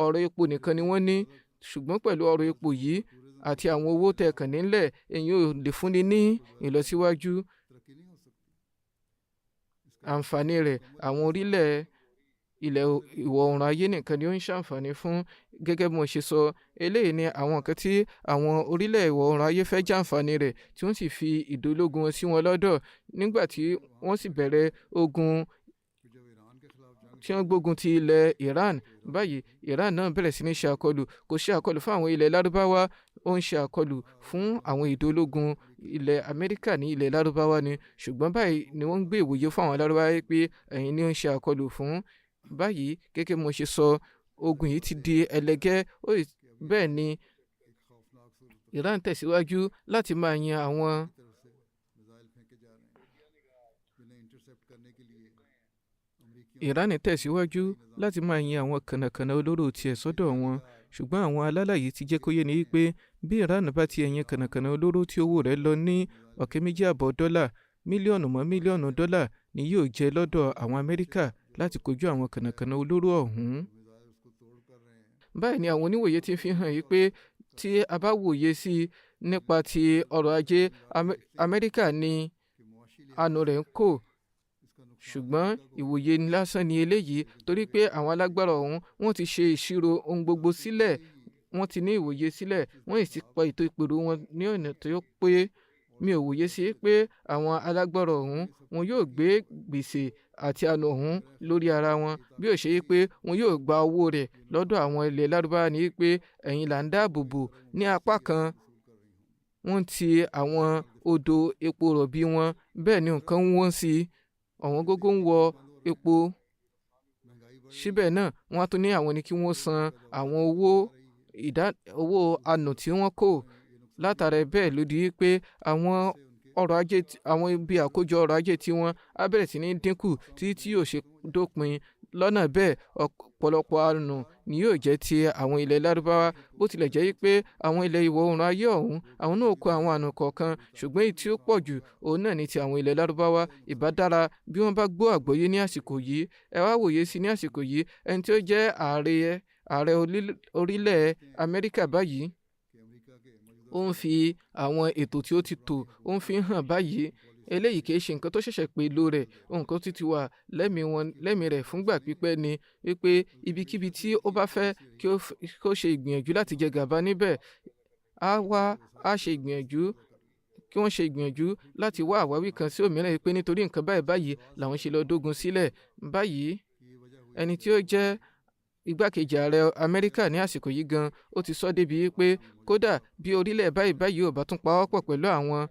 [SPEAKER 2] Ọ̀rọ̀ epo nìkan ni wọ́n ní, ṣùgbọ́n pẹ̀lú ọ̀rọ̀ epo yìí àti àwọn owó tẹ̀kàn nílẹ̀, èyí ò lè fúnni ní ìlọsíwájú. Àǹfààní rẹ̀ àwọn orílẹ̀ ilẹ̀ ìwọ̀ oòrùn ayé nìkan ni ó ń ṣàǹfààní fún. Gẹ́gẹ́ bí mo ṣe sọ, eléyìí ni àwọn nǹkan tí àwọn orílẹ̀ ìwọ̀ oòrùn ayé fẹ́ jàǹfààní rẹ̀, tí wọ́n sì fi ìdólógun wọn sí wọn lọ́dọ̀. Nígbà tí wọ́n sì bẹ̀rẹ̀ ogun tí wọ́n gbógun ti ilẹ̀ Iran, báyìí Iran náà bẹ̀rẹ̀ sí ní ṣe àkọlù. Kò ṣe àkọlù fún àwọn ilẹ̀ Lárúbáwá, ó ń ṣe àkọlù fún àwọn ìdólógun ilẹ̀ Amẹ́ríkà ní ilẹ̀ Lárúbáwá ni. Ṣùgbọ́n báyìí ni wọ́n ń gbé ìwòye fún àwọn Lárúbáwá pé ẹ̀yin ni ó ń ṣe àkọlù fún. Báyìí gẹ́gẹ́ bí mo ṣe sọ, ogun yìí ti di ẹlẹ́gẹ́. Bẹ́ẹ̀ ni Iran tẹ̀síwájú láti máa yan àwọn kànnàkànnà olóró tiẹ̀ sọ́dọ̀ wọn. Ṣùgbọ́n àwọn alálàyé ti jẹ́ kó yé ni wípé bí Iran bá ti yan kànnàkànnà olóró tí owó rẹ̀ lọ ní $2.5 mílíọ̀nù mọ́ mílíọ̀nù dọ́là ni yóò jẹ́ lọ́dọ̀ àwọn Amẹ́ríkà láti kojú àwọn kànnàkànnà olóró ọ̀hún. Báyìí ni àwọn oníwòye ti fi hàn yí pé tí a bá wòye sí nípa ti ọrọ̀ ajé, Amẹ́ríkà ni àánú rẹ̀ ń kò. Ṣùgbọ́n ìwòye lásán ni eléyìí, torí pé àwọn alágbára ọ̀hún wọ́n ti ṣe ìṣirò ohun gbogbo sílẹ̀, wọ́n ti ní ìwòye sílẹ̀, wọ́n sì pa ètò ìpèrò wọn ní ọ̀nà tó pé. Mi ò wòye sí pé àwọn alágbára ọ̀hún wọn yóò gbé gbèsè àti àánú ọ̀hún lórí ara wọn, bí ó ṣe pé wọn yóò gba owó rẹ̀ lọ́dọ̀ àwọn ilẹ̀ Lárúbáwá ní pé ẹ̀yin là ń dáàbò bò. Ní apá kan, wọ́n ti àwọn odò epo rọ̀bì wọn, bẹ́ẹ̀ ni nǹkan wọ́n sí ọ̀wọ́n gógó ń wọ epo. Síbẹ̀ náà wọ́n á tún ní àwọn ní kí wọ́n san àwọn owó àánú tí wọ́n kò. Látara bẹ́ẹ̀ ló di pé àwọn ọrọ̀ ajé àwọn ibi àkójọ ọrọ̀ ajé tiwọn á bẹ̀rẹ̀ sí ní dínkù títí tí yóò ṣe dópin. Lọ́nà bẹ́ẹ̀ ọ̀pọ̀lọpọ̀ àrùn ni yóò jẹ́ ti àwọn ilẹ̀ lárúbáwá, bó tilẹ̀ jẹ́ pé àwọn ilẹ̀ ìwọ̀ oòrùn ayé ọ̀hún àwọn náà kó àwọn àrùn kọ̀ọ̀kan, ṣùgbọ́n èyí tí ó pọ̀ jù òun náà ni ti àwọn ilẹ̀ lárúbáwá. Ìbá dára bí wọ́n bá gbọ́ àgbọ́yé ní àsìkò yìí. Ẹ wá wòye sí ní àsìkò yìí, ẹni tí ó jẹ́ ààrẹ orílẹ̀ Amẹ́ríkà báyìí, ó ń fi àwọn ètò tí ó ti tò ó ń fi hàn báyìí. Eléyìí kìí ṣe nǹkan tó ṣẹ̀ṣẹ̀ pé ló rẹ̀, nǹkan tó ti wà lẹ́mìí rẹ̀ fúngbà pípẹ́ ni wípé ibikíbi tí ó bá fẹ́ kí ó ṣe ìgbìyànjú láti jẹ gàba níbẹ̀, á ṣe ìgbìyànjú kí wọ́n ṣe ìgbìyànjú láti wá àwáwí kan sí òmíràn pé nítorí nǹkan báyìí làwọn ṣe lọ dógun sílẹ̀. Báyìí ẹni tí ó jẹ́ igbákejì ààrẹ Amẹ́ríkà ní àsìkò yìí gan, ó ti sọ débi wípé kódà bí orílẹ̀ báyìí ò bá tún pawọ́pọ̀ pẹ̀lú àwọn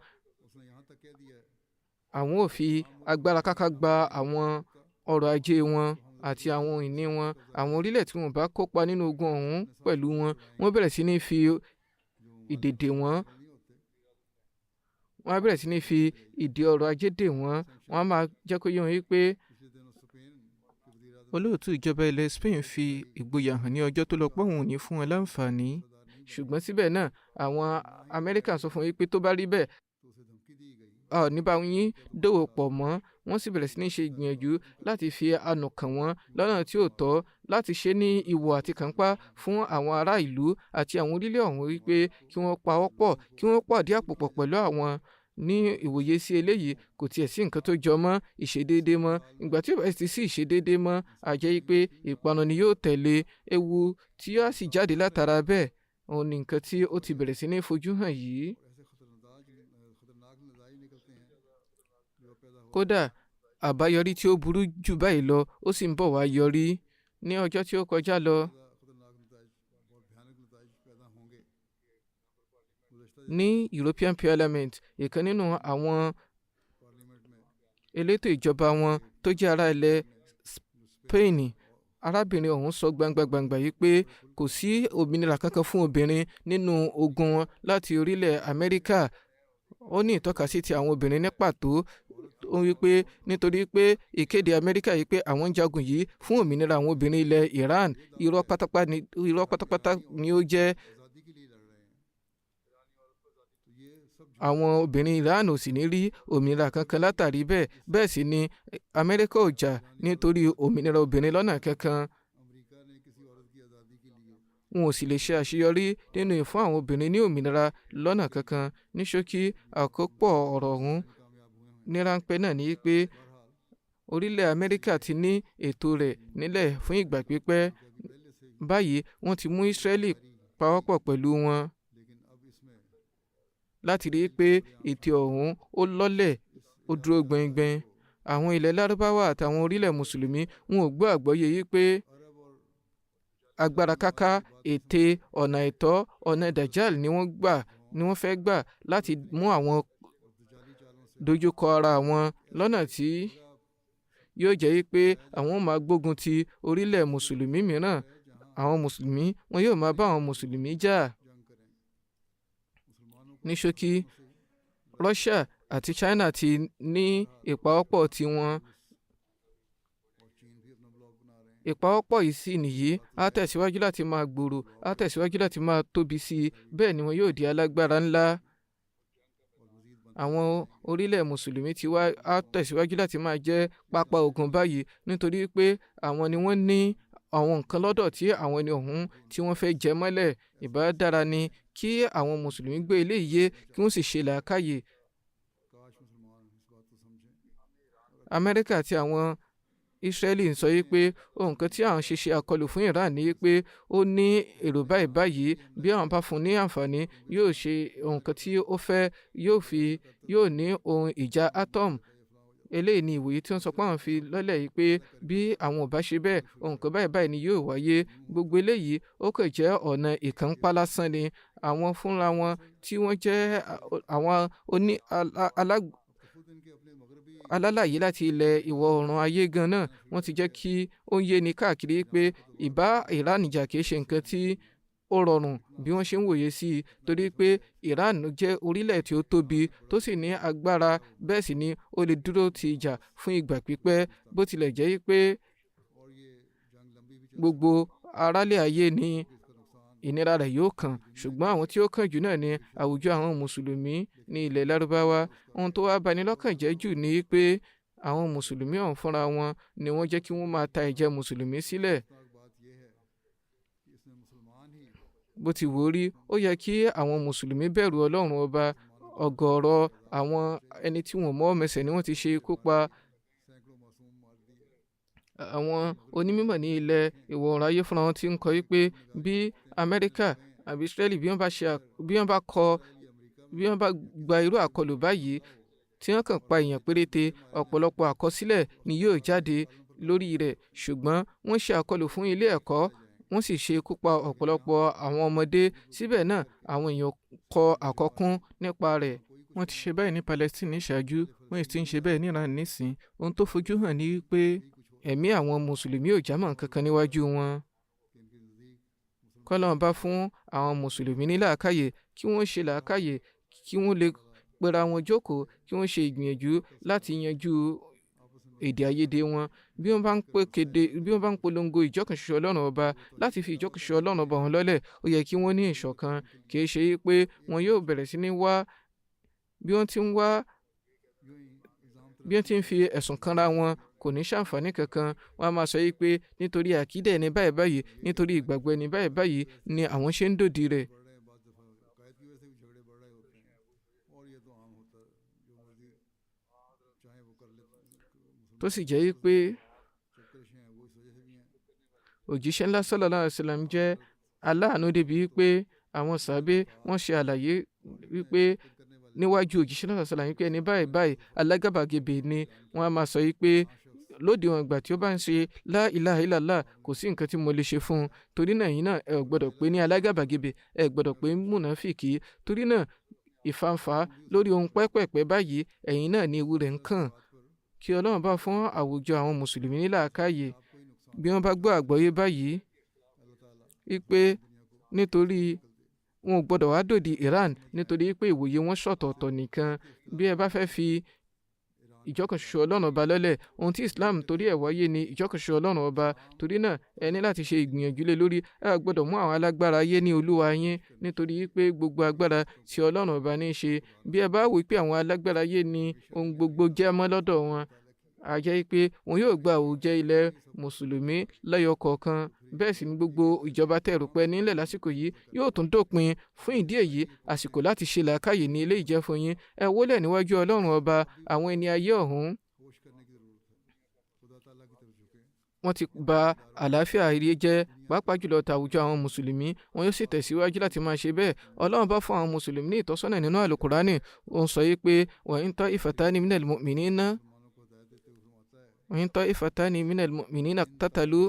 [SPEAKER 2] ò fi agbára káká gba àwọn ọrọ̀ ajé wọn àti àwọn ìní wọn. Àwọn orílẹ̀ tí wọn bá kópa nínú ogun ọ̀hún pẹ̀lú wọn, wọ́n bẹ̀rẹ̀ sí ní fi ìdèdè wọn, wọ́n á bẹ̀rẹ̀ sí ní fi ìdè ọrọ̀ ajé dè wọ́n. Wọ́n á máa jẹ́ kó yé wọn wípé olóòtú ìjọba ilẹ̀ Spain fi ìgboyà hàn ní ọjọ́ tó lọ pé òun ò ní fún wọn láǹfààní, ṣùgbọ́n síbẹ̀ náà àwọn Amẹ́ríkà sọ fún wọn wípé tó bá rí bẹ́ẹ̀ ní bá yín dòwò pọ̀ mọ́. Wọ́n sì bẹ̀rẹ̀ sí ní ṣe ìgbìyànjú láti fi àánú kàn wọ́n lọ́nà tí ò tọ́, láti ṣe ní ìwọ̀ àti kànpá fún àwọn ará ìlú àti àwọn orílẹ̀ ọ̀hún wípé kí wọ́n pawọ́pọ̀, kí wọ́n pàdé àpòpọ̀ pẹ̀lú àwọn. Ní ìwòye sí eléyìí, kò tiẹ̀ sí nǹkan tó jọ mọ́ ìṣedéédé mọ́. Ìgbà tí ó bá ti sí ìṣedéédé mọ́, a jẹ́ pé ìparun ni yóò tẹ̀lé. Ewu tí yóò sì jáde látara bẹ́ẹ̀, òun ni nǹkan tí ó ti bẹ̀rẹ̀ sí ní fojú hàn yìí. Kódà àbáyọrí tí ó burú jù báyìí lọ ó sì ń bọ̀ wá yọrí. Ní ọjọ́ tí ó kọjá lọ, ní European Parliament, ìkan nínú àwọn elétò ìjọba wọn tó jẹ́ ará ilẹ̀ Spain, arábìnrin ọ̀hún sọ gbangba yìí pé kò sí òmìnira kankan fún obìnrin nínú ogun wọn láti orílẹ̀ Amẹ́ríkà. Ó ní ìtọ́kasí ti àwọn obìnrin ní pàtó. Ó wí pé nítorí pé ìkéde Amẹ́ríkà yìí pé àwọn ń jagun yìí fún òmìnira àwọn obìnrin ilẹ̀ Iran, irọ́ pátápátá ni ó jẹ́. Àwọn obìnrin Iran ò sì ní rí òmìnira kankan látàrí bẹ́ẹ̀. Bẹ́ẹ̀ sì ni Amẹ́ríkà ò jà nítorí òmìnira obìnrin lọ́nà kankan. Wọn ò sì lè ṣe àṣeyọrí nínú ìfún àwọn obìnrin ní òmìnira lọ́nà kankan. Ní ṣókí, àkópọ̀ ọ̀rọ̀ ọ̀hún ní ráńpẹ́ náà ni pé orílẹ̀ Amẹ́ríkà ti ní ètò rẹ̀ nílẹ̀ fún ìgbà pípẹ́. Báyìí wọ́n ti mú Ísírẹ́lì pawọ́pọ̀ pẹ̀lú wọn láti rí i pé ètò ọ̀hún ó lọ́lẹ̀, ó dúró gbẹngbẹn. Àwọn ilẹ̀ lárúbáwá àtàwọn orílẹ̀ mùsùlùmí wọn ò gbọ́ àgbọ́yé yìí pé agbára káká, ète, ọ̀nà ẹ̀tọ́, ọ̀nà dajjal ni wọ́n fẹ́ gbà láti mú àwọn dojúkọ ara wọn lọ́nà tí yóò jẹ́ pé àwọn máa gbógun ti orílẹ̀ mùsùlùmí mìíràn. Àwọn mùsùlùmí wọn yóò máa bá àwọn mùsùlùmí jà. Ní ṣókí, Russia àti China ti ní ìpawọ́pọ̀ tiwọn. Ìpawọ́pọ̀ yìí sì nìyí á tẹ̀síwájú láti máa gbòòrò, á tẹ̀síwájú láti máa tóbi sí i. Bẹ́ẹ̀ ni wọn yóò di alágbára ńlá. Àwọn orílẹ̀ mùsùlùmí ti wá á tẹ̀síwájú láti máa jẹ́ pápá ogun báyìí nítorí pé àwọn ni wọ́n ní àwọn nǹkan lọ́dọ̀ tí àwọn ẹni ọ̀hún tí wọ́n fẹ́ jẹ mọ́lẹ̀. Ìbá dára ni kí àwọn mùsùlùmí gbé eléyìí yé kí wọ́n sì ṣe làákàyè. Amẹ́ríkà àti àwọn Ísírẹ́lì ń sọ pé nǹkan tí àwọn ṣe àkọlù fún Iran ni pé ó ní èrò báyìí bí àwọn bá fún ní àǹfààní yóò ṣe nǹkan tí ó fẹ́, yóò ní ohun ìjà atom. Eléyìí ni ìwòye tí wọ́n sọ pé àwọn fi lọ́lẹ̀ yìí pé bí àwọn ò bá ṣe bẹ́ẹ̀ nǹkan báyìí ni yóò wáyé. Gbogbo eléyìí ó kàn jẹ́ ọ̀nà ìkànpá lásán ni. Àwọn fúnra wọn tí wọ́n jẹ́ àwọn alálàyé láti ilẹ̀ ìwọ̀ oòrùn ayé gan náà wọ́n ti jẹ́ kí ó yé ni káàkiri pé ìbá Iran jà kìí ṣe nǹkan tí ó rọrùn bí wọ́n ṣe ń wòye sí i torí pé Iran jẹ́ orílẹ̀ tí ó tóbi tó sì ní agbára bẹ́ẹ̀ sì ni ó lè dúró ti ìjà fún ìgbà pípẹ́ bó tilẹ̀ jẹ́ pé gbogbo aráàlú ayé ni ìnira rẹ̀ yóò kàn ṣùgbọ́n àwọn tí ó kàn jù náà ni àwùjọ àwọn mùsùlùmí ní ilẹ̀ Lárúbáwá. Ohun tó wá bani lọ́kàn jẹ́ jù ni pé àwọn mùsùlùmí ọ̀hún fúnra wọn ni wọ́n jẹ́ kí wọ́n máa ta ẹ̀jẹ̀ mùsùlùmí sílẹ̀. Bó ti wò rí ó yẹ kí àwọn mùsùlùmí bẹ̀rù Ọlọ́run ọba. Ọ̀gọ̀ọ̀rọ̀ àwọn ẹni tí wọ́n mọ̀ mẹsẹ̀ ni wọ́n ti ṣe ikú pa. Àwọn onímọ̀ ní ilẹ̀ ìwọ̀ oòrùn ayé fúnra wọn ti ń kọ wípé bí Amẹ́ríkà àbí Ísírẹ́lì bí wọ́n bá gba irú àkọlù báyìí tí wọ́n kàn pa èèyàn péréte, ọ̀pọ̀lọpọ̀ àkọsílẹ̀ ni yóò jáde lórí rẹ̀. Ṣùgbọ́n wọ́n ṣe àkọlù fún ilé ẹ̀kọ́, wọ́n sì ṣe ikú pa ọ̀pọ̀lọpọ̀ àwọn ọmọdé. Síbẹ̀ náà àwọn èèyàn kọ àkọkún nípa rẹ̀. Wọ́n ti ṣe bẹ́ẹ̀ ní Palestine ní ìṣáájú, wọ́n sì ti ń ṣe bẹ́ẹ̀ ní Iran nísìn. Ohun tó fojú hàn ni wípé ẹ̀mí àwọn mùsùlùmí ò jámọ́ kankan níwájú wọn. K'Ọlọ́run bá fún àwọn mùsùlùmí ní làákàyè, kí wọ́n ṣe làákàyè, kí wọ́n lè pera wọn jókòó, kí wọ́n ṣe ìgbìyànjú láti yanjú èdè àìyedè wọn. Bí wọ́n bá ń polongo ìjọkànṣoṣo Ọlọ́run ọba láti fi ìjọkànṣoṣo Ọlọ́run ọba hàn lọ́lẹ̀, ó yẹ kí wọ́n ní ìṣọ̀kan. Kì í ṣe pé wọn yóò bẹ̀rẹ̀ sí ní wá bí wọ́n ti ń fi ẹ̀sùn kanra wọn kò ní ṣàǹfààní kankan. Wọ́n á máa sọ pé nítorí àkídà ẹni báyìí báyìí, nítorí ìgbàgbọ́ ẹni báyìí báyìí ni àwọn ṣe ń dòdì rẹ̀. Tó sì jẹ́ pé òjíṣẹ́ ńlá sallallahu alaihi wasallam jẹ́ aláàánú débi wípé àwọn sàábé wọ́n ṣe àlàyé wípé níwájú òjíṣẹ́ ńlá sallallahu alaihi wasallam wípé ẹni báyìí báyìí alágàbàgebè ni. Wọ́n á máa sọ wípé lóde wọn ìgbà tí ó bá ń ṣe la ilaha illallah kò sí nǹkan tí mo lè ṣe fún un. Torí náà ẹ̀yin náà ẹ ò gbọ́dọ̀ pè ní alágàbàgebè, ẹ gbọ́dọ̀ pè ní mùnáfìkì. Torí náà ìfàǹfà lórí ohun pẹ́pẹ̀pẹ́ báyìí ẹ̀yin náà ni ewu rẹ̀ ń kàn. Kí Ọlọ́run bá fún àwùjọ àwọn mùsùlùmí ní làákàyè bí wọ́n bá gbọ́ àgbọ́yé báyìí wípé nítorí wọn ò gbọ́dọ̀ wá dòdì Iran nítorí pé ìwòye wọn ṣọ̀tọ̀ọ̀tọ̀ nìkan. Bí ẹ bá fẹ́ fi ìjọkànṣoṣo Ọlọ́run ọba lọ́lẹ̀, ohun tí Islam torí ẹ̀ wáyé ni ìjọkànṣoṣo Ọlọ́run ọba. Torí náà ẹ ní láti ṣe ìgbìyànjú lé lórí. Ẹ gbọ́dọ̀ mú àwọn alágbára ayé ní olúwa yín nítorí pé gbogbo agbára tí Ọlọ́run ọba ní í ṣe. Bí ẹ bá wò pé àwọn alágbára ayé ni ohun gbogbo jẹ́ mọ́ lọ́dọ̀ wọn, a jẹ́ pé wọn yóò gba àwùjẹ ilẹ̀ mùsùlùmí lẹ́yọ kọ̀ọ̀kan. Bẹ́ẹ̀ sì ni gbogbo ìjọba tẹ̀rù pẹ́ nílẹ̀ lásìkò yìí yóò tún dópin. Fún ìdí èyí àsìkò láti ṣe làákàyè ní ilé ìjẹ́ fún yín. Ẹ wólẹ̀ níwájú Ọlọ́run ọba. Àwọn ẹni ayé ọ̀hún wọ́n ti bà àlàáfíà ayé jẹ́, pàápàá jùlọ tàwùjọ àwọn mùsùlùmí. Wọn yóò sì tẹ̀síwájú láti máa ṣe bẹ́ẹ̀. Ọlọ́run bá fún àwọn mùsùlùmí ní ìtọ́sọ́nà nínú àlùkùránì. Ó ń sọ pé wa in ta'ifatani minal mu'minina iqtatalu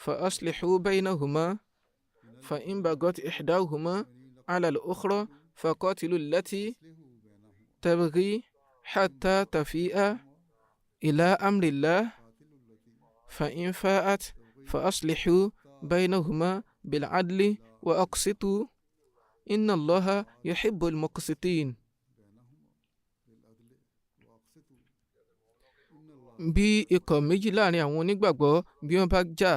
[SPEAKER 2] fa aslihu baynahuma fa in bagat ihdahuma ala al-ukhra fa qatilu allati tabghi hatta tafi'a ila amrillah fa in fa'at fa aslihu baynahuma bil adli wa aqsitu inna allaha yuhibbul muqsitin. Bí ikọ̀ méjì láàrin àwọn onígbàgbọ́ bí wọ́n bá jà,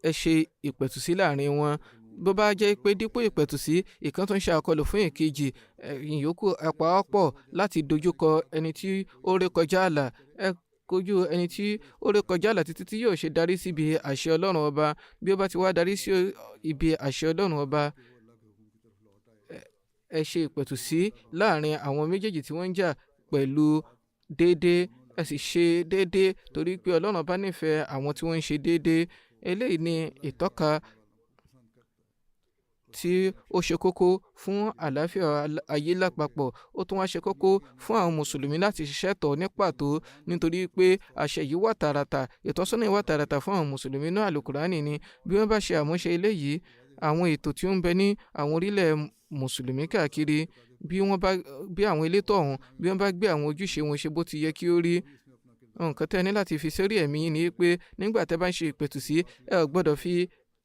[SPEAKER 2] ẹ ṣe ìpẹ̀tùsí láàrin wọn. Bó bá jẹ́ pé dípò ìpẹ̀tùsí ìkan tó ń ṣe àkọlù fún èkejì, ẹ̀yin yòókù ẹ pawọ́pọ̀ láti dojúkọ ẹni tí ó ré kọjá ààlà. Ẹ kojú ẹni tí ó ré kọjá ààlà títí tí yóò ṣe darí síbi àṣẹ Ọlọ́run ọba. Bí ó bá ti wá darí sí ibi àṣẹ Ọlọ́run ọba, ẹ ṣe ìpẹ̀tùsí láàrin àwọn méjèèjì tí wọ́n ń jà pẹ̀lú déédéé. Ẹ sì ṣe déédéé torí pé Ọlọ́run bá nífẹ̀ẹ́ àwọn tí wọ́n ń ṣe déédéé. Eléyìí ni ìtọ́ka tí ó ṣe kókó fún àlàáfíà ayé lápapọ̀. Ó tún wá ṣe kókó fún àwọn mùsùlùmí láti ṣiṣẹ́ tọ̀ ní pàtó nítorí pé àṣẹ yìí wà tààràtà, ìtọ́sọ́nà wà tààràtà fún àwọn mùsùlùmí náà àlùkùránì ni. Bí wọ́n bá ṣe àmúṣe eléyìí, àwọn ètò tí ó ń bẹ ní àwọn orílẹ̀ mùsùlùmí káàkiri, bí àwọn elétò ọ̀hún bí wọ́n bá gbé àwọn ojúṣe wọn ṣe bó ti yẹ kí ó rí. Nǹkan tẹ́ ní láti fi sórí ẹ̀mí yín ni pé nígbà tẹ́ bá ń ṣe ìpẹ̀tùsí, ẹ ò gbọ́dọ̀ fi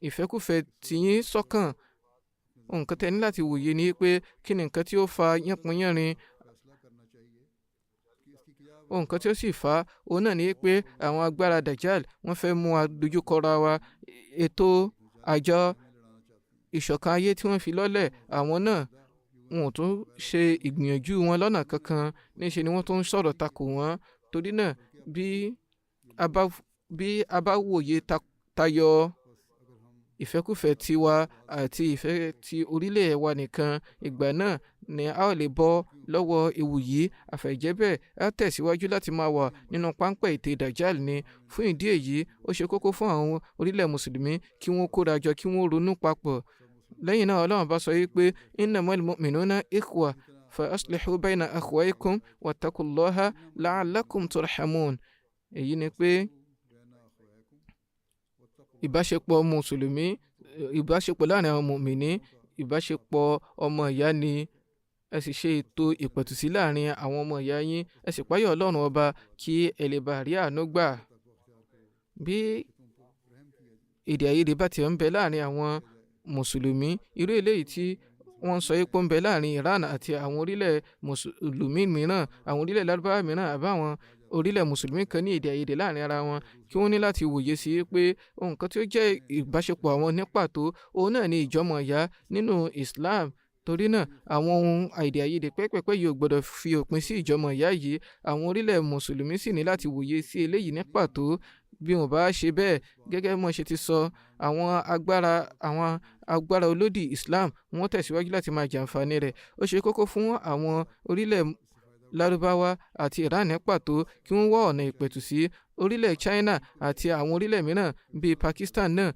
[SPEAKER 2] ìfẹ́kùfẹ́ tiyín sọ́kàn nǹkan tẹ́ ní láti wòye ni pé kí ni nǹkan tí ó fa yánpọnyánrin. Nǹkan tí ó sì fà á òun náà ni pé àwọn agbára Dajjal wọ́n fẹ́ mú wa dojúkọra wa. Ètò àjọ ìṣọ̀kan ayé tí wọ́n fi lọ́lẹ̀, àwọn náà wọn ò tún ṣe ìgbìyànjú wọn lọ́nà kankan, níṣe ni wọ́n tún ń sọ̀rọ̀ takò wọ́n. Torí náà bí a bá wòye tayọ ìfẹ́kùfẹ́ tiwa àti ìfẹ́ ti orílẹ̀ wa nìkan, ìgbà náà ni a ó lè bọ́ lọ́wọ́ ewu yìí. Àfẹ̀jẹ́ bẹ́ẹ̀ a tẹ̀síwájú láti máa wà nínú páńpẹ́ ète Dajjal ni. Fún ìdí èyí, ó ṣe kókó fún àwọn orílẹ̀ mùsùlùmí kí wọ́n kóra jọ, kí wọ́n ronú papọ̀. Lẹ́yìn náà Ọlọ́run bá sọ wípé innamal mu'minuna ikhwa fa aslihu bayna akhwaykum wattaqullaha la'allakum turhamun. Èyí ni pé ìbáṣepọ̀ mùsùlùmí, ìbáṣepọ̀ láàrin àwọn mùmìnì, ìbáṣepọ̀ ọmọ ìyá ni. Ẹ sì ṣe ètò ìpẹ̀tùsí láàrin àwọn ọmọ ìyá yín. Ẹ sì páyà Ọlọ́run ọba kí ẹ lè bá rí àánú gbà. Bí èdè àìyedè bá ti ń bẹ láàrin àwọn mùsùlùmí, irú eléyìí tí wọ́n sọ pé ń bẹ láàrin Iran àti àwọn orílẹ̀ mùsùlùmí mìíràn, àwọn orílẹ̀ lárúbáwá mìíràn àbáwọn orílẹ̀ mùsùlùmí kan ní èdè àìyedè láàrin ara wọn, kí wọ́n ní láti wòye sí pé nǹkan tí ó jẹ́ ìbáṣepọ̀ àwọn ní pàtó òun náà ni ìjọmọ̀ ìyá nínú Islam. Torí náà àwọn ohun èdè àìyedè pẹ́pẹ́pẹ́ yìí ò gbọ́dọ̀ fi òpin sí ìjọmọ̀ ìyá yìí. Àwọn orílẹ̀ mùsùlùmí sì ní láti wòye sí eléyìí ní pàtó. Bí wọn bá ṣe bẹ́ẹ̀, gẹ́gẹ́ bí wọ́n ṣe ti sọ, àwọn agbára olódì Islam wọ́n tẹ̀síwájú láti máa jàǹfààní rẹ̀. Ó ṣe kókó fún àwọn orílẹ̀ lárúbáwá àti Iran ní pàtó kí wọ́n wá ọ̀nà ìpẹ̀tùsí. Orílẹ̀ China àti àwọn orílẹ̀ mìíràn bíi Pakistan náà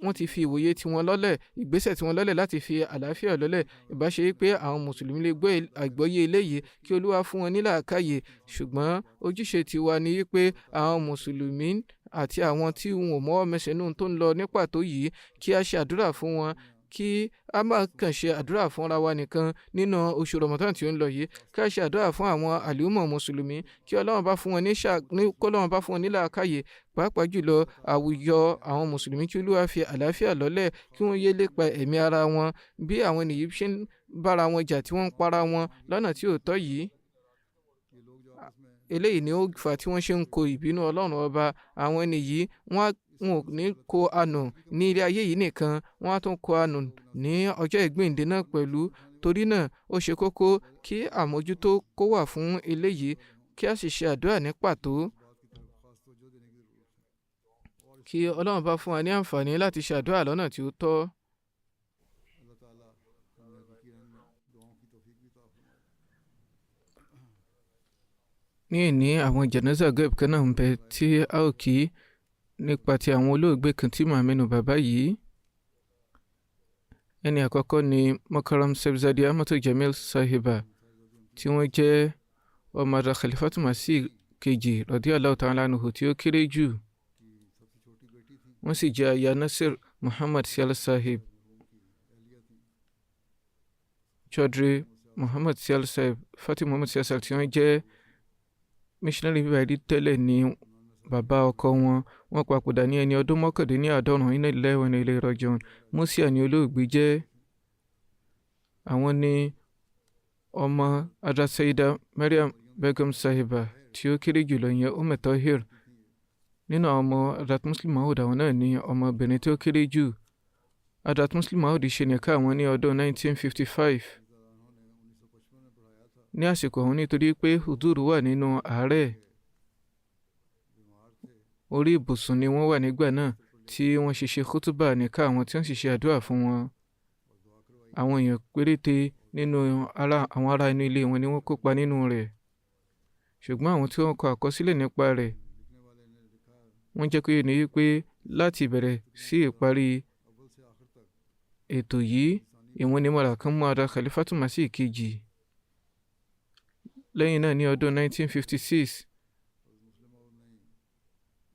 [SPEAKER 2] wọ́n ti fi ìwòye tiwọn lọ́lẹ̀, ìgbésẹ̀ tiwọn lọ́lẹ̀ láti fi àlàáfíà lọ́lẹ̀. Ìbáṣe pé àwọn mùsùlùmí lè gbọ́ àgbọ́yé eléyìí kí Olúwa fún wọn ní làákàyè. Ṣùgbọ́n ojúṣe tiwa ni wípé àwọn mùsùlùmí àti àwọn tí wọn ò mọ́wọ́ mẹsẹ̀ nínú tó ń lọ ní pàtó yìí, kí a ṣe àdúrà fún wọn, kí a má kàn ṣe àdúrà fúnra wa nìkan nínú oṣù Ramadan tí ó ń lọ yìí. Kí a ṣe àdúrà fún àwọn àlùmọ̀ mùsùlùmí, kí Ọlọ́run bá fún wọn ní làákàyè, pàápàá jùlọ àwùjọ àwọn mùsùlùmí, kí Olúwa fi àlàáfíà lọ́lẹ̀, kí wọ́n yé lépa ẹ̀mí ara wọn. Bí àwọn ènìyàn ṣe ń bára wọn jà tí wọ́n ń para wọn lọ́nà tí ò tọ́ yìí, eléyìí ni ó fà tí wọ́n ṣe ń kó ìbínú Ọlọ́run ọba. Àwọn ènìyàn wọn ò ní kó àánú ní ilé ayé yìí nìkan, wọ́n á tún kó àánú ní ọjọ́ ìgbéǹde náà pẹ̀lú. Torí náà ó ṣe kókó kí àmójútó kó wà fún eléyìí, kí a sì ṣe àdúrà ní pàtó, kí Ọlọ́run bá fún wa ní àǹfààní láti ṣe àdúrà lọ́nà tí ó tọ́. Ní ìní àwọn jẹ̀nẹ́sà gẹ́gẹ́ kan náà ń bẹ tí a ò kí nípa ti àwọn olóògbé kan tí màá mẹ́nu bàbá yìí. Ẹni àkọ́kọ́ ni Mukarram Saibzadi Ahmadu Jamil Sahiba, tí wọ́n jẹ́ ọmọ ara Khalifatu Masih kejì radiyallahu ta'ala anhu tí ó kéré jù. Wọ́n sì jẹ́ aya Nasir Muhammad Sial Sahib. Chaudhry Muhammad Sial Sahib, Fatih Muhammad Sial Sahib, tí wọ́n jẹ́ missionary bíbáyìí tẹ́lẹ̀ ní bàbá ọkọ wọn. Wọ́n papòdà ní ẹni ọdún mọ́kàndínláàádọ́rùn inna lillahi wa inna ilayhi raji'un. Musia ni olóògbé jẹ́. Àwọn ni ọmọ Hadrat Sayyida Maryam Begum Sahiba tí ó kéré jùlọ, ìyẹn Umm Tahir. Nínú àwọn ọmọ Hadrat Muslim Maud, àwọn náà ni ọmọbìnrin tí ó kéré jù. Hadrat Muslim Maud ṣe nìkan àwọn ní ọdún 1955. Ní àsìkò ọ̀hún, nítorí pé Hudur wà nínú àárẹ̀, orí ibùsùn ni wọ́n wà nígbà náà tí wọ́n ṣe kútúbà nìkan àwọn tí wọ́n sì ṣe àdúrà fún wọn. Àwọn èèyàn péréte nínú àwọn ará inú ilé wọn ni wọ́n kópa nínú rẹ̀. Ṣùgbọ́n àwọn tí wọ́n kọ àkọsílẹ̀ nípa rẹ̀, wọ́n jẹ́ kó ní wípé láti ìbẹ̀rẹ̀ sí ìparí ètò yìí, ìwọ̀n ni mọ̀rà kan mú ara Khalifatu Masih kejì. Lẹ́yìn náà ní ọdún 1956,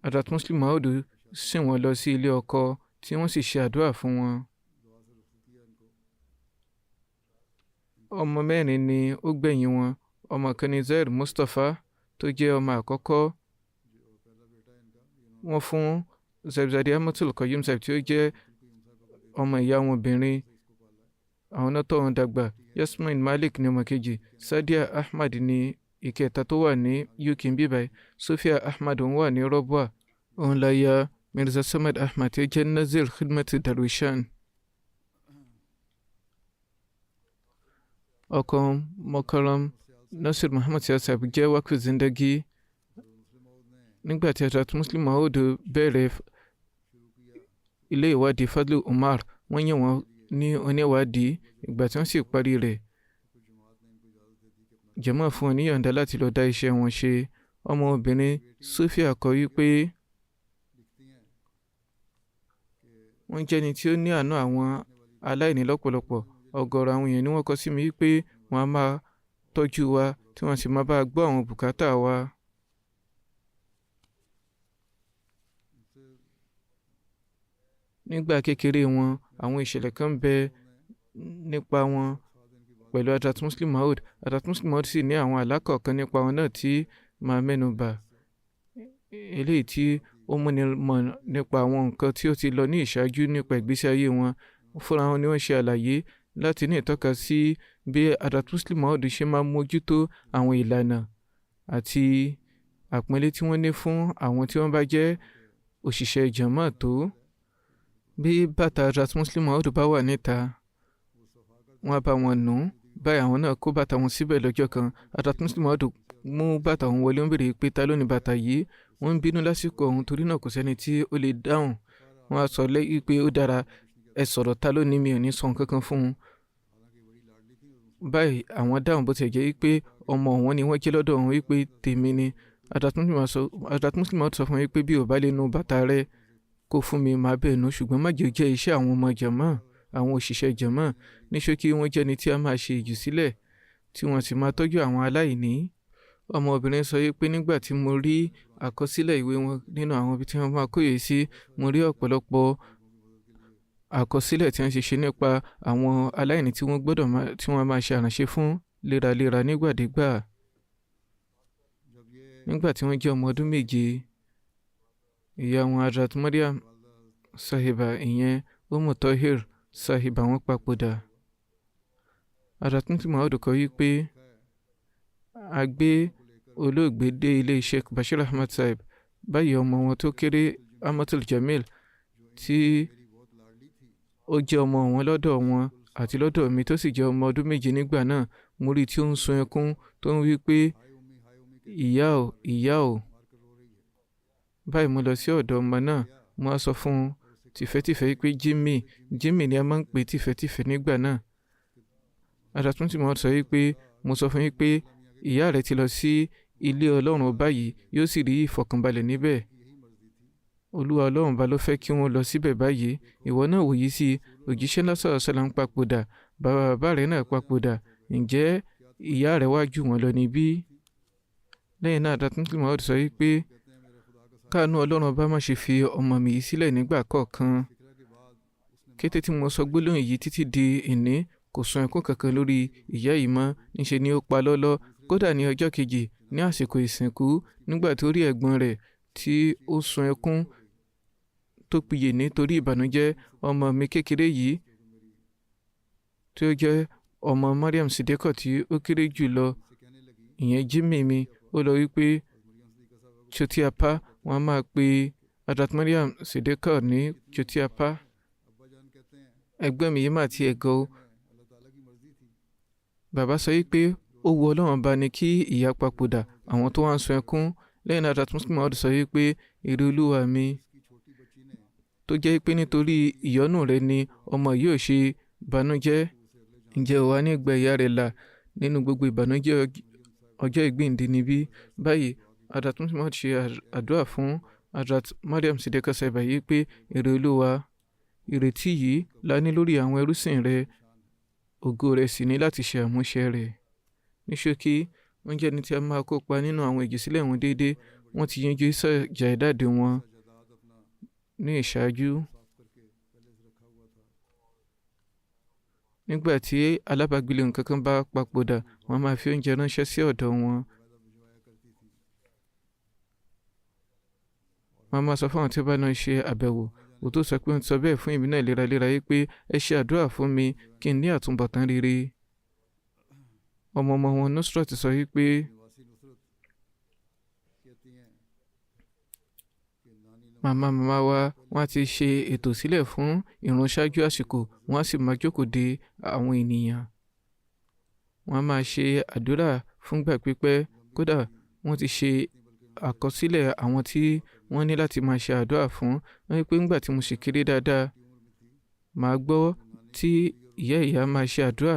[SPEAKER 2] Hadrat Muslim Maud sìn wọ́n lọ sí ilé ọkọ tí wọ́n sì ṣe àdúrà fún wọn. Ọmọ mẹ́rin ni ó gbẹ̀yìn wọn. Ọmọ kan ni Zaid Mustapha tó jẹ́ ọmọ àkọ́kọ́. Wọ́n fún Saibzadi Ahmadul Qayyum Saib tí ó jẹ́ ọmọ ìyá wọn obìnrin àwọn náà tọ́ wọn dàgbà. Yasmin Malik ní ọmọ kejì, Sadia Ahmad ní ìkẹta tó wà ní UK bíbáyìí. Sofia Ahmad òun wà ní Rọ́bùà, òun láya Mirza Samad Ahmad tí ó jẹ́ Nazir Khidmat Darwishan. ọkọ Mokaram Nasir Muhammad Siyasab jẹ́ Waqf Zindagi. nígbà tí Hazrat Muslim Maud bẹ̀rẹ̀ ilé ìwádìí Fadlu Umar, wọ́n yàn wọ́n ní oníwádìí. ìgbà tí wọ́n sì parí rẹ̀, jàmáà fún wọn níyọ̀ǹda láti lọ dá iṣẹ́ wọn ṣe. ọmọbìnrin Sofia kọ wípé wọ́n jẹ́ni tí ó ní àánú àwọn aláìní lọ́pọ̀lọpọ̀. ọ̀gọ̀rọ̀ àwọn èèyàn ni wọ́n kọ sí mi wípé wọ́n á máa tọ́jú wa tí wọ́n sì máa bá gbọ́ àwọn bùkátà wa. nígbà kékeré wọn, àwọn ìṣẹ̀lẹ̀ kan bẹ nípa wọn pẹ̀lú Hazrat Muslim Maud. Hazrat Muslim Maud sì ní àwọn àlákọ̀ọ́kan nípa wọn náà tí máa mẹ́nu bà, eléyìí tí ó múni mọ̀ nípa àwọn nǹkan tí ó ti lọ ní ìṣáájú nípa ìgbésí ayé wọn. fúnra wọn ni wọ́n ṣe àlàyé láti ní ìtọ́ka sí bí Hazrat Muslim Maud ṣe máa mójútó àwọn ìlànà àti àpọ́nlé tí wọ́n ní fún àwọn tí wọ́n bá jẹ́ òṣìṣẹ́ jàmáà tó. bí bàtà Hazrat Muslim Maud bá wà níta, wọ́n á bá wọn nù ú. báyìí àwọn náà kó bàtà wọn síbẹ̀ lọ́jọ́ kan. Hazrat Muslim Maud mú bàtà wọn wọlé, wọ́n béèrè pé ta ló ní bàtà yìí. wọ́n ń bínú lásìkò ọ̀hún, torí náà kò sẹ́ni tí ó lè dáhùn. wọ́n á sọ lẹ́yìn pé ó dára, ẹ sọ̀rọ̀, ta ló ní, mi ò ní sọ nǹkan kan fún un. báyìí àwọn dáhùn bó ti jẹ́ pé ọmọ wọn ni wọ́n jẹ́ lọ́dọ̀ wọn wípé tèmi ni. Hazrat Muslim Maud sọ fún wọn pé bí ò bá lè nu bàtà rẹ kó fún mi, máa bẹ́ẹ̀ nu, ṣùgbọ́n má jẹ́ jẹ́ iṣẹ́ àwọn ọmọ jàmáà, àwọn òṣìṣẹ́ jàmáà. ní ṣókí wọ́n jẹ́ni tí a máa ṣe ìjùsílẹ̀ tí wọ́n sì máa tọ́jú àwọn aláìní. ọmọbìnrin sọ pé nígbà tí mo rí àkọsílẹ̀ ìwé wọn nínú àwọn ibi tí wọ́n máa kóyè sí, mo rí ọ̀pọ̀lọpọ̀ àkọsílẹ̀ tí wọ́n ṣe nípa àwọn aláìní tí wọ́n gbọ́dọ̀ tí wọ́n máa ṣe àránṣe fún léraléra nígbàdégbà. nígbà tí wọ́n jẹ́ ọmọ ọdún 7, ìyá wọn Hazrat Maryam Sahiba, ìyẹn Umm Tahir Sahiba, wọn papòdà. Hazrat Muslim Maud kọ wípé a gbé olóògbé dé ilé Sheikh Bashir Ahmad Sahib. báyìí ọmọ wọn tó kéré, Amatul Jamil, tí ó jẹ́ ọmọ wọn lọ́dọ̀ wọn àti lọ́dọ̀ mi, tó sì jẹ́ ọmọ ọdún 7 nígbà náà, mo rí tí ó ń sun ẹkún tó ń wí pé ìyá ò, ìyá ò. báyìí mo lọ sí ọ̀dọ̀ ọmọ náà, mo á sọ fún un tìfẹ́tìfẹ́ pé Jimmy ni a máa ń pè tìfẹ́tìfẹ́ nígbà náà. Hazrat Muslim Maud sọ wípé mo sọ fún yín pé ìyá rẹ̀ ti lọ sí ilé Ọlọ́run báyìí, yóò sì rí ìfọ̀kànbalẹ̀ níbẹ̀. Olúwa Ọlọ́run bá ló fẹ́ kí wọ́n lọ síbẹ̀ báyìí. ìwọ náà wòye sí òjíṣẹ́ ńlá sallallahu alaihi wasallam ń papòdà, bàbá rẹ̀ náà papòdà, ǹjẹ́ ìyá rẹ̀ wá jù wọ́n lọ níbí? lẹ́yìn náà Hazrat Muslim Maud sọ wípé káàánú Ọlọ́run bá má ṣe fi ọmọ mi yìí sílẹ̀ nígbà kọ̀ọ̀kan. kété tí mo sọ gbólóhùn yìí títí di ìní, kò sun ẹkún kankan lórí ìyá yìí mọ́. níṣe ni ó pa lọ́lọ́. kódà ní ọjọ́ kejì ní àsìkò ìsìnkú, nígbà tó rí ẹ̀gbọ́n rẹ̀ tí ó sun ẹkún tó piyè nítorí ìbànújẹ́ ọmọ mi kékeré yìí, tí ó jẹ́ ọmọ Maryam Siddiqah tí ó kéré jù lọ, ìyẹn Jimmy mi, ó lọ wípé Chotiapa, wọ́n máa pe Hazrat Maryam Siddiqah ní Chotiapa. ẹgbẹ́ mi yìí mà ti ẹ̀gọ́ o. bàbá sọ wípé ó wu Ọlọ́run bá ní kí ìyá papòdà, àwọn tó wá ń sun ẹkún. lẹ́yìn náà Hazrat Muslim Maud sọ wípé èrè Olúwa mi, tó jẹ́ pé nítorí ìyọ́nú rẹ ni ọmọ yìí ò ṣe bànújẹ́, ǹjẹ́ ò wá ní gba ìyá rẹ̀ là nínú gbogbo ìbànújẹ́ ọjọ́ ìgbéǹde níbí? báyìí Hazrat Muslim Maud ṣe àdúrà fún Hazrat Maryam Siddiqah Sahiba yìí pé èrè Olúwa, ìrètí yìí la ní lórí àwọn ẹrúsìn rẹ, ògo rẹ̀ sì ní láti ṣe àmúṣẹ rẹ̀. ní ṣókí, wọ́n jẹ́ ẹni tí a máa kópa nínú àwọn ìjùsílẹ̀ wọn déédéé. wọ́n ti yanjú ìsọ̀jà ìdáde wọn ní ìṣáájú. nígbà tí alábàágbélé nǹkan kan bá papòdà, wọ́n máa fi oúnjẹ ránṣẹ́ sí ọ̀dọ̀ wọn. wọ́n máa sọ fún àwọn tí ó bá náà ṣe àbẹ̀wò òótọ́ sọ pé ó ń sọ bẹ́ẹ̀ fún èmi náà léraléra yìí pé ẹ ṣe àdúrà fún mi kí n ní àtúbọ̀tán rere. ọmọ wọn Nusrat sọ yìí pé màmá wa wọ́n ti ṣe ètò sílẹ̀ fún ìrun ṣáájú àsìkò, wọ́n á sì máa jókòó de àwọn ènìyàn. wọ́n á máa ṣe àdúrà fúngbà pípẹ́, kódà wọ́n ti ṣe àkọsílẹ̀ àwọn tí wọ́n ní láti máa ṣe àdúrà fún. wọ́n ní pé ńgbà tí mo ṣì kéré dáadáa, màá gbọ́ tí ìyá máa ṣe àdúrà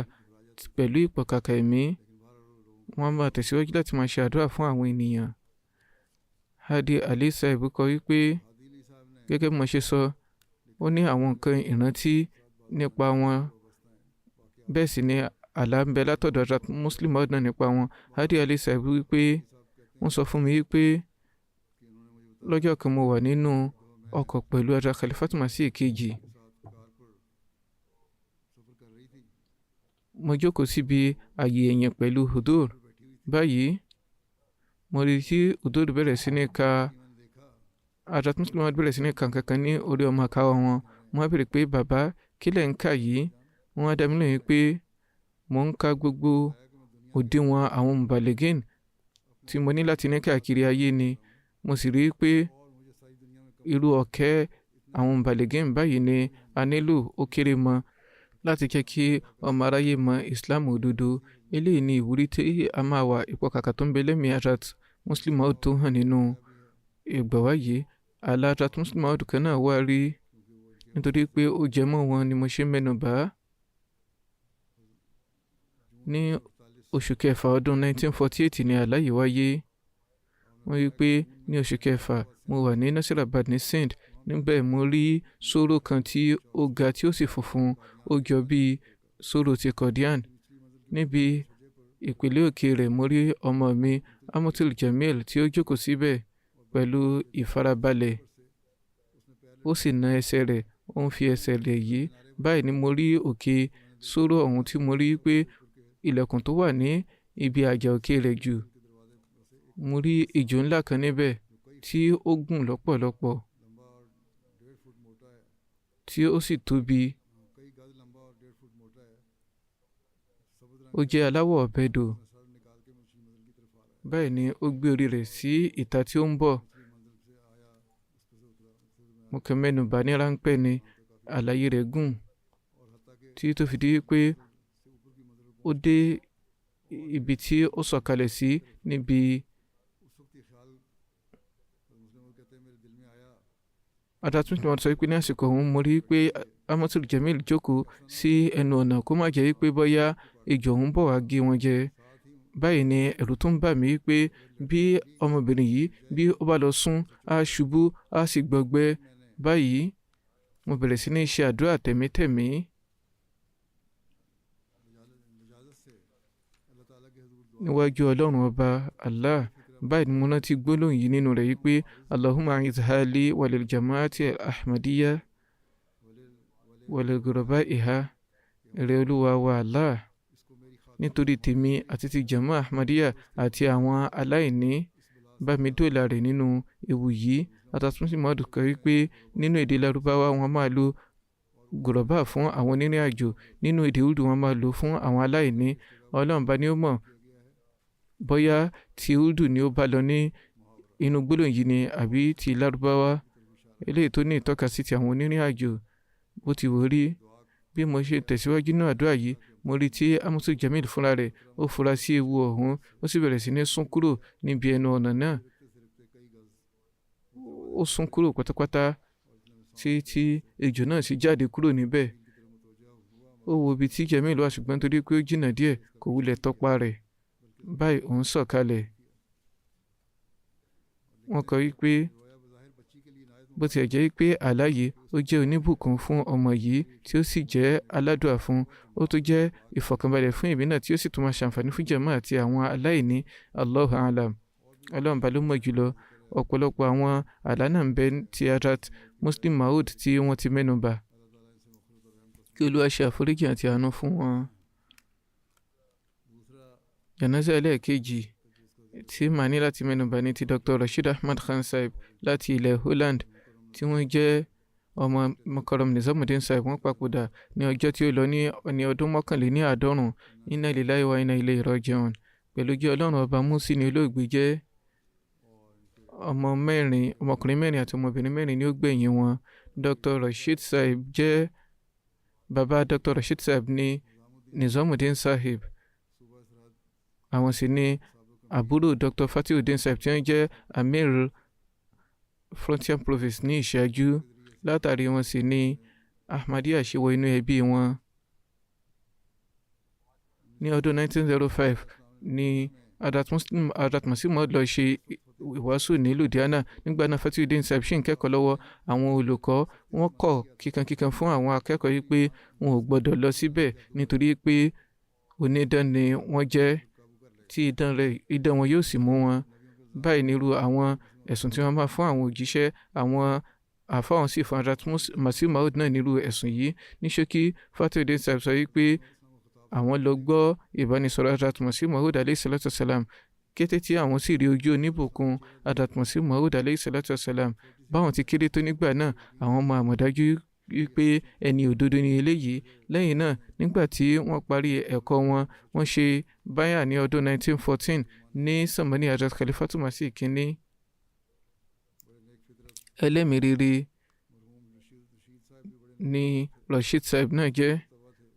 [SPEAKER 2] pẹ̀lú ìpọ̀kàkà ẹ̀mí. wọ́n máa tẹ̀síwájú láti máa ṣe àdúrà fún àwọn ènìyàn. Hadi Ali Saib kọ wípé gẹ́gẹ́ bí mo ṣe sọ, ó ní àwọn nǹkan ìrántí nípa wọn, bẹ́ẹ̀ sì ni àlá ń bẹ látọ̀dọ̀ Hazrat Muslim Maud náà nípa wọn. Hadi Ali Saib wípé wọ́n sọ fún mi wípé lọ́jọ́ kan mo wà nínú ọkọ̀ pẹ̀lú Hazrat Khalifat Masih kejì. mo jókòó síbi ààyè ẹ̀yìn pẹ̀lú Hudur. báyìí mo rí tí Hudur bẹ̀rẹ̀ sí ní ka Hazrat Muslim Maud bẹ̀rẹ̀ sí ní ka kankan ní orí ọmọ àkáwọ́ wọn. wọ́n á bèrè pé bàbá kí lẹ̀ ń kà yìí? wọ́n á dá mi lóhùn pé mò ń ka gbogbo òdiwọ̀n àwọn mubaligin tí mo ní láti ní káàkiri ayé ni. mo sì rí i pé irú ọ̀kẹ́ àwọn mubaligin báyìí ni a nílò ó kéré mọ́ láti jẹ́ kí ọmọ aráyé mọ Islam òdodo. eléyìí ni ìwúrí tí a máa wà ìpọkàkà tó ń bẹ lẹ́mìí Hazrat Muslim Maud tó hàn nínú ìgbàwá yìí. àlá Hazrat Muslim Maud kan náà wá rí, nítorí pé ó jẹ mọ́ wọn ni mo ṣe mẹ́nu bà á. ní oṣù kẹfà ọdún 1948 ni àlá yìí wáyé. wọ́n wí pé ní oṣù kẹfà mo wà ní Nasirabad ní Sindh. níbẹ̀ mo rí sóró kan tí ó ga tí ó sì funfun, ó jọ bí sóró ti Qadian. níbi ìpìlẹ̀ òkè rẹ̀ mo rí ọmọ mi Amatul Jamil tí ó jókòó síbẹ̀ pẹ̀lú ìfarabalẹ̀. ó sì na ẹsẹ̀ rẹ̀, ó ń fi ẹsẹ̀ rẹ̀ yí. báyìí ni mo rí òkè sóró ọ̀hún tí mo rí pé ilẹ̀kùn tó wà ní ibi àjà òkè rẹ̀ jù. mo rí ejò ńlá kan níbẹ̀ tí ó gùn lọ́pọ̀lọpọ̀, tí ó sì tóbi. ó jẹ́ aláwọ̀ ọ̀bẹ̀dò. báyìí ni ó gbé orí rẹ̀ sí ìta tí ó ń bọ̀. mo kàn mẹ́nu bà ní ráńpẹ́ ni, àlàyé rẹ̀ gùn tí tó fi di pé ó dé ibi tí ó sọ̀kalẹ̀ sí níbi adájọ́ wọn sọ pé ní àsìkò ọ̀hún mo rí pé Amatul Jamil jókòó sí ẹnu ọ̀nà kó má jẹ́ pé bóyá ejò ọ̀hún bọ̀ wá gé wọn jẹ. báyìí ni ẹ̀rù tó ń bà mí pé bí ọmọbìnrin yìí bí ó bá lọ sún á ṣubú á sì gbọgbẹ́. báyìí mo bẹ̀rẹ̀ sí ní ṣe àdúrà tẹ̀mítẹ̀mí. níwájú Ọlọ́run ọba Allah. báyìí ni mo rántí gbólóhùn yìí nínú rẹ̀ yìí pé Allahumma izhali walil jamaati al-ahmadiyya walil ghurabaiha. rẹ̀ Olúwa wa Allah, nítorí tèmi àti ti jama ahmadiyya àti àwọn aláìní, bá mi dóòlà rẹ̀ nínú ewu yìí. àtàtúnṣe mọ́dù kan wípé nínú èdè Lárúbáwá wọn máa lo gùrọ̀bà fún àwọn onírìn àjò, nínú èdè Urdu wọn máa lò fún àwọn aláìní. Ọlọ́run bá ní ó mọ̀ bóyá ti Urdu ni ó bá lọ ní inú gbólóhùn yìí ni àbí ti Lárúbáwá, eléyìí tó ní ìtọ́ka sí ti àwọn onírìn àjò. bó ti wò rí, bí mo ṣe tẹ̀síwájú náà àdúrà yìí, mo rí tí Amatul Jamil fúnra rẹ̀ ó fura sí ewu ọ̀hún, ó sì bẹ̀rẹ̀ sí ní sún kúrò níbi ẹnu ọ̀nà náà. ó sún kúrò pátápátá tí ejò náà sì jáde kúrò níbẹ̀. ó wo ibi tí Jamil wà, ṣùgbọ́n torí pé ó jìnnà díẹ̀ kò wulẹ̀ tọpa rẹ̀. báyìí òun sọ̀kalẹ̀. wọ́n kọ wípé bó tiẹ̀ jẹ́ pé àlàyé ó jẹ́ oníbùkún fún ọmọ yìí tí ó sì jẹ́ aládùá fún, ó tó jẹ́ ìfọ̀kànbalẹ̀ fún èmi náà tí ó sì tún máa ṣàǹfààní fún jàmáà àti àwọn aláìní. Allahu a'lam. Ọlọ́run bá ló mọ̀ jùlọ. ọ̀pọ̀lọpọ̀ àwọn àlá náà ń bẹ ti Hazrat Muslim Maud tí wọ́n ti mẹ́nu bà. kí Olúwa ṣe àforíjì àti àánú fún wọn. janaza ẹlẹ́ẹ̀kejì tí màá ní láti mẹ́nu bà ní ti Dr. Rashid Ahmad Khan Saib láti ilẹ̀ Holland, tí wọ́n jẹ́ ọmọ Mukarram Nizamuddin Sahib wọ́n papòdà ní ọjọ́ tí ó lọ ní ọdún 91. Inna lillahi wa inna ilayhi raji'un. Pẹ̀lú jẹ́ Ọlọ́run ọba Músí ni olóògbé jẹ́. Ọmọkùnrin 4 àti ọmọbìnrin 4 ni ó gbẹ̀yìn wọn. Dr. Rashid Sahib jẹ́ bàbá Dr. Rashid Sahib ní Nizamuddin Sahib. Àwọn sì ni àbúrò Dr. Fatihudeen Sahib tí wọ́n jẹ́ Amir Frontier Province ní ìṣáájú. Látàrí wọn sì ni Ahmadiyya ṣe wọ inú ẹbí wọn. Ní ọdún 1905 ni Hazrat Masih Maud lọ ṣe ìwàásù ní Ludhiana. Nígbà náà Fatihudeen Sahib ṣì ń kẹ́kọ̀ọ́ lọ́wọ́. Àwọn olùkọ́ wọ́n kọ̀ kíkankíkan fún àwọn akẹ́kọ̀ọ́ yìí pé wọn ò gbọ́dọ̀ lọ síbẹ̀ nítorí pé onídán ni wọ́n jẹ́ tí idán wọn yóò sì mú wọn. Báyìí nírú àwọn ẹ̀sùn tí wọ́n máa fún àwọn òjíṣẹ́. Àwọn àfáwọn sì fún Hazrat Masih Maud náà nírú ẹ̀sùn yìí. Ní ṣókí Fatihudeen Sahib sọ wípé àwọn lọ gbọ́ ìbánisọ̀rọ̀ Hazrat Masih Maud alayhi salatu wasalam. Kété tí àwọn sì rí ojú oníbùkún Hazrat Masih Maud alayhi salatu wasalam, báwọn ti kéré tó nígbà náà, àwọn máa mọ̀ dájú wípé ẹni òdodo ni eléyìí. Lẹ́yìn náà, nígbà tí wọ́n parí ẹ̀kọ́ wọn, wọ́n ṣe báyà ní ọdún 1914 ní sàmánì Hazrat Khalifatul Masih Kínní. Ẹlẹ́mìí rere ni Rashid Sahib náà jẹ́.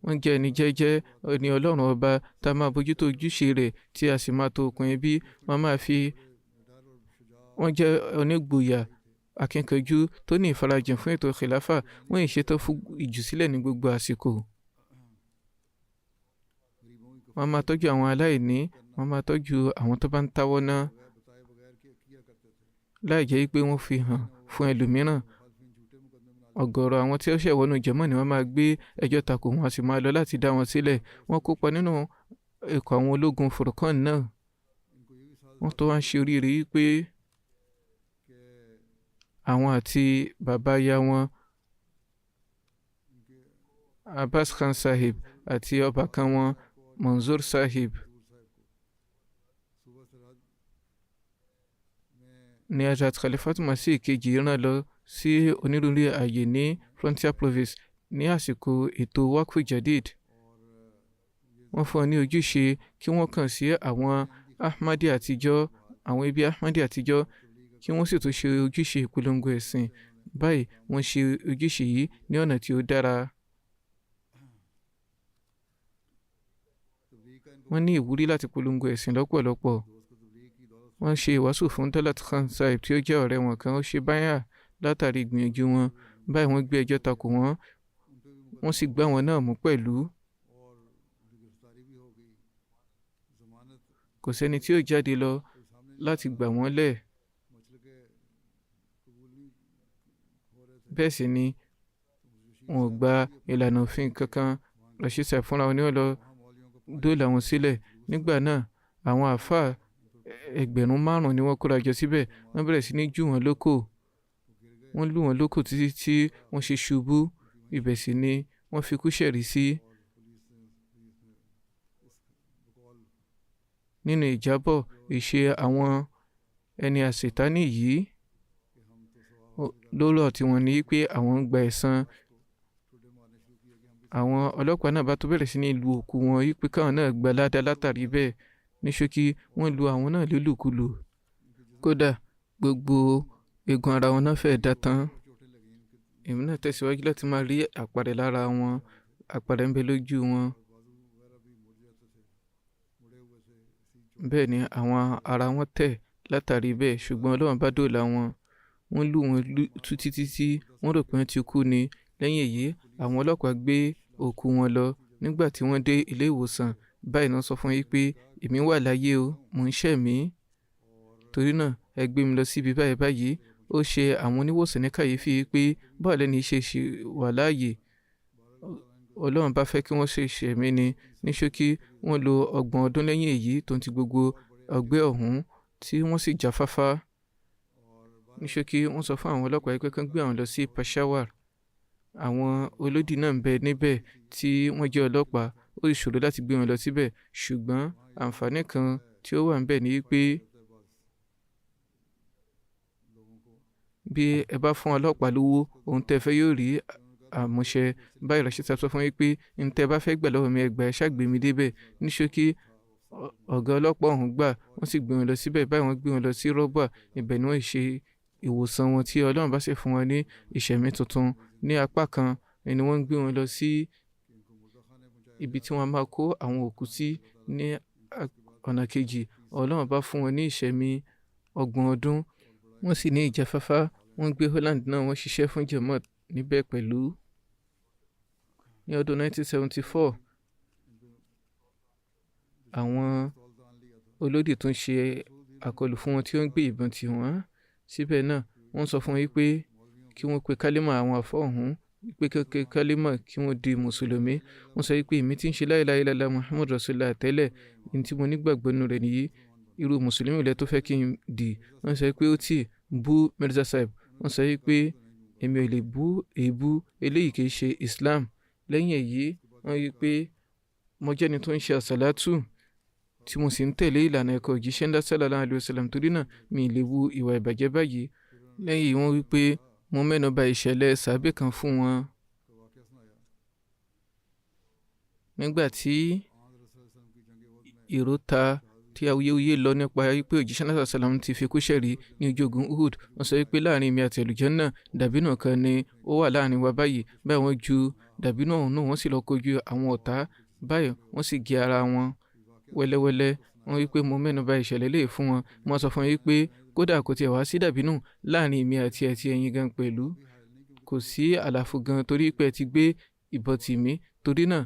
[SPEAKER 2] Wọ́n jẹ́ ẹni jẹ́jẹ́ ẹni Ọlọ́run ọba tá a máa bójútó ojúṣe rẹ̀ tí a sì máa tó okùn ẹbí. Wọ́n jẹ́ onígboyà akínkanjú tó ní ìfarajìn fún ètò khilafa. Wọ́n yìí ṣetán fún ìjùsílẹ̀ ní gbogbo àsìkò. Wọ́n máa tọ́jú àwọn aláìní. Wọ́n máa tọ́jú àwọn tó bá ń táwọ́ ná láì jẹ́ pé wọ́n fi hàn fún ẹlòmíràn. Ọ̀gọ̀rọ̀ àwọn tí ó ṣẹ̀wọ́nú jẹ́mọ́ ni wọ́n máa gbé ẹjọ́ takò wọn, sì máa lọ láti dá wọn sílẹ̀. Wọ́n kópa nínú ikọ̀ àwọn ológun Furqan náà. Wọ́n tó wá ń ṣe oríire wípé àwọn àti bàbá ya wọn Abbas Khan Sahib àti ọbàkan wọn Manzoor Sahib ní Hazrat Khalifatul Masih kejì rán lọ sí onírúurú ààyè ní Frontier Province ní àsìkò ètò Waqf Jadid. Wọ́n fún ọ ní ojúṣe kí wọ́n kàn sí àwọn Ahmadi àtijọ́, àwọn ẹbí Ahmadi àtijọ́, kí wọ́n sì tún ṣe ojúṣe ìpolongo ẹ̀sìn. Báyìí wọ́n ṣe ojúṣe yìí ní ọ̀nà tí ó dára. Wọ́n ní ìwúrí láti polongo ẹ̀sìn lọ́pọ̀lọpọ̀. Wọ́n ṣe ìwàásù fún Daulat Khan Sahib tí ó jẹ́ ọ̀rẹ́ wọn kan. Ó ṣe báyà látàrí ìgbìyànjú wọn. Báyìí wọ́n gbé ẹjọ́ takò wọ́n. Wọ́n sì gbá wọn náà mú pẹ̀lú. Kò sẹ́ni tí ó jáde lọ láti gbà wọ́n lẹ̀. Bẹ́ẹ̀ sì ni wọn ò gba ìlànà òfin kankan. Rashid Sahib fúnra wọn ni wọ́n lọ dóòlà wọn sílẹ̀. Nígbà náà, àwọn àfáà 5,000 ni wọ́n kóra jọ síbẹ̀. Wọ́n bẹ̀rẹ̀ sí ní jù wọ́n lókò. Wọ́n lù wọ́n lókò títí tí wọ́n ṣe ṣubú. Ibẹ̀ sì ni wọ́n fi kú ṣẹ̀rí sí. Nínú ìjábọ̀ ìṣe àwọn ẹni àṣetánì yìí lọ́rọ̀ tí wọ́n ní pé àwọn ń gba ẹ̀san. Àwọn ọlọ́pàá náà bá tó bẹ̀rẹ̀ sí ní lu òkú wọn wípé káwọn náà gba ládá látàrí bẹ́ẹ̀. Ní ṣókí wọ́n lu àwọn náà lólùkulù. Kódà gbogbo eegun ara wọn náà fẹ́ẹ́ dá tán. Èmi náà tẹ̀síwájú láti máa rí àpẹẹrẹ lára wọn. Àpẹẹrẹ ń bẹ lójú wọn. Bẹ́ẹ̀ ni àwọn ara wọn tẹ̀ látàrí bẹ́ẹ̀, ṣùgbọ́n Ọlọ́run bá dóòlà wọn. Wọ́n lù wọ́n títí tí wọ́n rò pé wọ́n ti kú ni. Lẹ́yìn èyí, àwọn ọlọ́pàá gbé òkú wọn lọ. Nígbà tí wọ́n dé ilé ìwòsàn, báyìí náà sọ fún yín pé èmi wà láyé o, mò ń ṣẹ̀mí. Torí náà ẹ gbé mi lọ síbi báyìí. Ó ṣe àwọn oníwòsàn ní kàyéfì pé báwo lẹ́ni ṣe wà láàyè. Ọlọ́run bá fẹ́ kí wọ́n ṣe ṣẹ̀mí ni. Ní ṣókí wọ́n lo 30 ọdún lẹ́yìn èyí tó ń ti gbogbo ọgbẹ́ ọ̀hún tí wọ́n sì jáfáfá. Ní ṣókí wọ́n sọ fún àwọn ọlọ́pàá pé kán gbé àwọn lọ sí Peshawar. Àwọn olódì náà ń bẹ níbẹ̀ tí wọ́n jẹ́ ọlọ́pàá. Ó sì ṣòro láti gbé wọn lọ síbẹ̀, ṣùgbọ́n àǹfààní kan tí ó wà níbẹ̀ ni pé bí ẹ bá fún ọlọ́pàá lówó ohun tẹ́ fẹ́ yóò rí àmúṣẹ. Báyìí Rashid Saheeb sọ fún yín pé n tẹ́ bá fẹ́ gbà lọ́wọ́ mi ẹ gbà, ẹ ṣàgbé mi débẹ̀. Ní ṣókí ọ̀gá ọlọ́pàá ọ̀hún gbà, wọ́n sì gbé wọn lọ síbẹ̀. Báyìí wọ́n gbé wọn lọ sí Rọ́bà. Ibẹ̀ ni wọ́n ṣe ìwòsàn wọn tí Ọlọ́run bá sì fún wọn ní ìṣẹ̀mí tuntun. Ní apá kan ni wọ́n gbé wọn lọ sí ibi tí wọ́n máa kó àwọn òkú sí. Ní ọ̀nà kejì Ọlọ́run bá fún wọn ní ìṣẹ̀mí 30 ọdún. Wọ́n sì ní ìjáfáfá. Wọ́n gbé Holland náà, wọ́n ṣiṣẹ́ fún Jemaat níbẹ̀ pẹ̀lú. Ní ọdún 1974 àwọn olódì tún ṣe àkọlù fún wọn tí wọ́n gbé ìbọn tì wọ́n. Síbẹ̀ náà wọ́n sọ fún wọn wípé kí wọ́n pe kálímà àwọn àfọ́ ọ̀hún, wípé kí kálímà kí wọ́n di mùsùlùmí. Wọ́n sọ wípé èmi tí ń ṣe la ilaha illallah Muhammad Rasulullah tẹ́lẹ̀, ní tí mo nígbàgbọ́ nínú rẹ̀ nìyí, irú mùsùlùmí ilẹ̀ tó fẹ́ kí n dì. Wọ́n sọ wípé ó tì bú Mirza Sahib. Wọ́n sọ wípé èmi ò lè bú èébú, eléyìí kì í ṣe Islam. Lẹ́yìn èyí wọ́n wí pé mo jẹ́ ẹni tó ń ṣe àsàlátù tí mo sì ń tẹ̀lé ìlànà ẹ̀kọ́ òjíṣẹ́ ńlá sallallahu alaihi wasallam, torí náà mi ì lè wu ìwà ìbàjẹ́ báyìí. Lẹ́yìn wọ́n wí pé mo mẹ́nu bà ìṣẹ̀lẹ̀ sàábé kan fún wọn. Nígbà tí ìró ta tí awuyewuye lọ nípa wípé òjíṣẹ́ ńlá sallam ti fi kú ṣẹ̀rí ní ojú ogun Uhud, wọ́n sọ wípé láàrin mi àti àlùjánnà dàbínù kan ni ó wà láàrin wa báyìí. Báyìí wọ́n ju dàbínù ọ̀hún náà, wọ́n sì lọ kojú àwọn ọ̀tá. Báyìí wọ́n sì gé ara wọn wẹ́lẹ́wẹ́lẹ́. Wọ́n wí pé mo mẹ́nu bà ìṣẹ̀lẹ̀ lè fún wọn. Wọ́n sọ fún wọn wípé kódà kò tiẹ̀ wá sí dàbínù láàrin mi àti ẹ̀yin gan pẹ̀lú. Kò sí àlàfo gan torí pé ẹ ti gbé ìbọn tì mí. Torí náà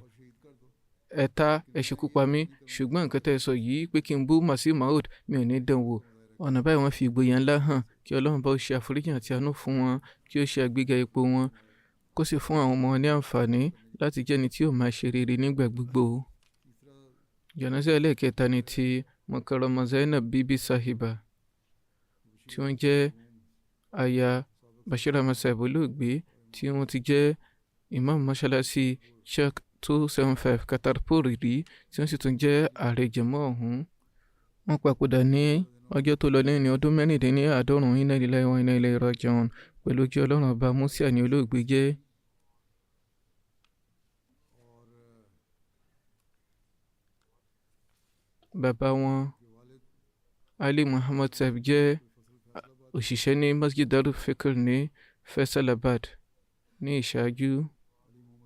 [SPEAKER 2] ẹ ṣekú pa mí. Ṣùgbọ́n nǹkan tẹ́ ẹ sọ yìí pé kí n bú Masih Maud, mi ò ní dán wò. Ọ̀nà báyìí wọ́n fi ìgboyà ńlá hàn kí Ọlọ́run bá ó ṣe àforíjì àti àánú fún wọn, kí ó ṣe àgbéga ipò wọn, kó sì fún àwọn ọmọ wọn ní àǹfààní láti jẹ́ ẹni tí yóò máa ṣe rere nígbà gbogbo. Jánásà ẹlẹ́ẹ̀kẹta ni ti Mukarrama Zainab Bibi Sahiba, tí wọ́n jẹ́ aya Bashir Ahmad Sahib olóògbé, tí wọ́n ti jẹ́ imam mọ́ṣáláṣí Sheikh 275 Kartarpur rí, tí wọ́n sì tún jẹ́ ààrẹ jẹ̀mọ́ ọ̀hún. Wọ́n papòdà ní ọjọ́ tó lọ lẹ́yìn ọdún 96. Inna lillahi wa inna ilayhi raji'un. Pẹ̀lú ojú Ọlọ́run ọba Musa ni olóògbé jẹ́. Bàbá wọn Ali Muhammad Sahib jẹ́ òṣìṣẹ́ ní Masjid Darul Fikr ní Faisalabad ní ìṣáájú.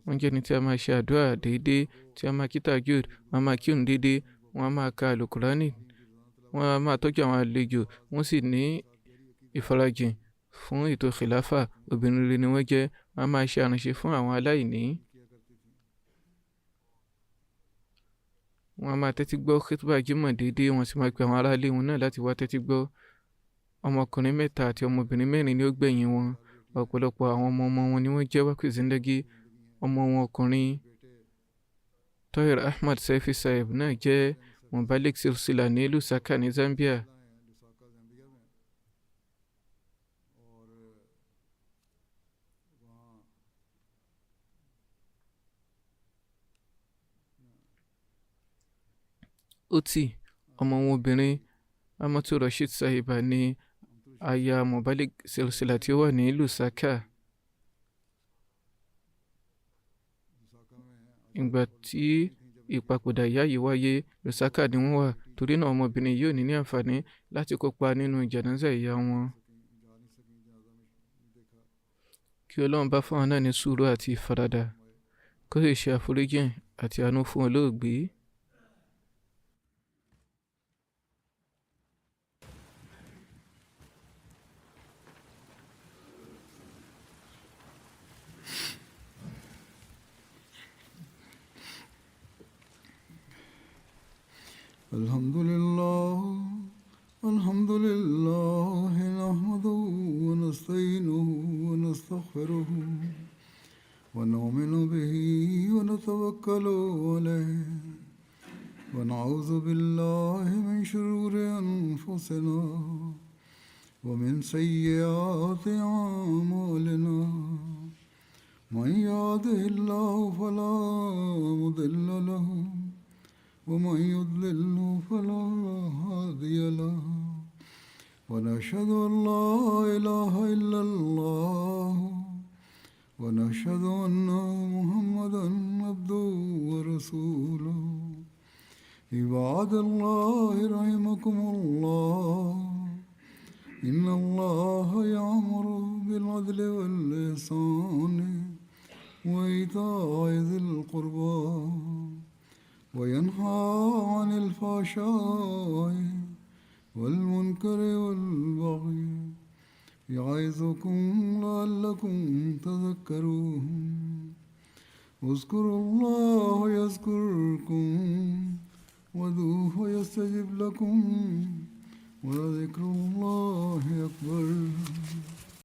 [SPEAKER 2] Wọ́n jẹ́ ẹni tí a máa ṣe àdúrà déédéé, tí a máa kí tahajjud, wọ́n á máa kírun déédéé, wọ́n á máa ka Al-Qur'ani, wọ́n á máa tọ́jú àwọn àlejò, wọ́n sì ní ìfarajìn fún ètò khilafa. Obìnrin rere ni wọ́n jẹ́. Wọ́n á máa ṣe àránṣe fún àwọn aláìní. Wọ́n á máa tẹ́tí gbọ́ khutbah Jímọ̀ déédéé, wọ́n sì máa pe àwọn aráalé wọn náà láti wá tẹ́tí gbọ́. Ọmọkùnrin 3 àti ọmọbìnrin 4 ni ó gbẹ̀yìn wọn. Ọ̀pọ̀lọpọ̀ àwọn ọmọ wọn ni wọ́n jẹ́ wákìlì zindagi. Ọmọ wọn ọkùnrin Tahir Ahmad Saifi Sahib náà jẹ́ Mubalik Silsila ní Lusaka ní Zambia. Oti, ọmọ wọn obìnrin Amatu Rashid Sahiba ní aya Mubalik Silsila tí ó wà ní Lusaka. Ìgbà tí ìpapòdà ìyá yìí wáyé, Lusaka ni wọ́n wà. Torí náà ọmọbìnrin yóò ní àǹfààní láti kópa nínú jánásà ìyá wọn. Kí Ọlọ́run bá fún wọn náà ní sùúrù àti ìfaradà, kó sì ṣe àforíjì àti àánú fún olóògbé.
[SPEAKER 1] الحمد لله نحمده ونستعينه ونستغفره ونؤمن به ونتوكل عليه ونعوذ بالله من شرور أنفسنا ومن سيئات أعمالنا. من يهده الله فلا مضل له ومن يضلل فلا هادي له ونشهد أن لا إله إلا الله ونشهد أن محمدا عبده ورسوله عباد الله رحمكم الله إن الله يأمر بالعدل والإحسان وإيتاء ذي القربى وينهى عن الفحشاء والمنكر والبغي يعظكم لعلكم تذكرون اذكروا الله يذكركم وادعوه يستجب لكم ولذكر الله أكبر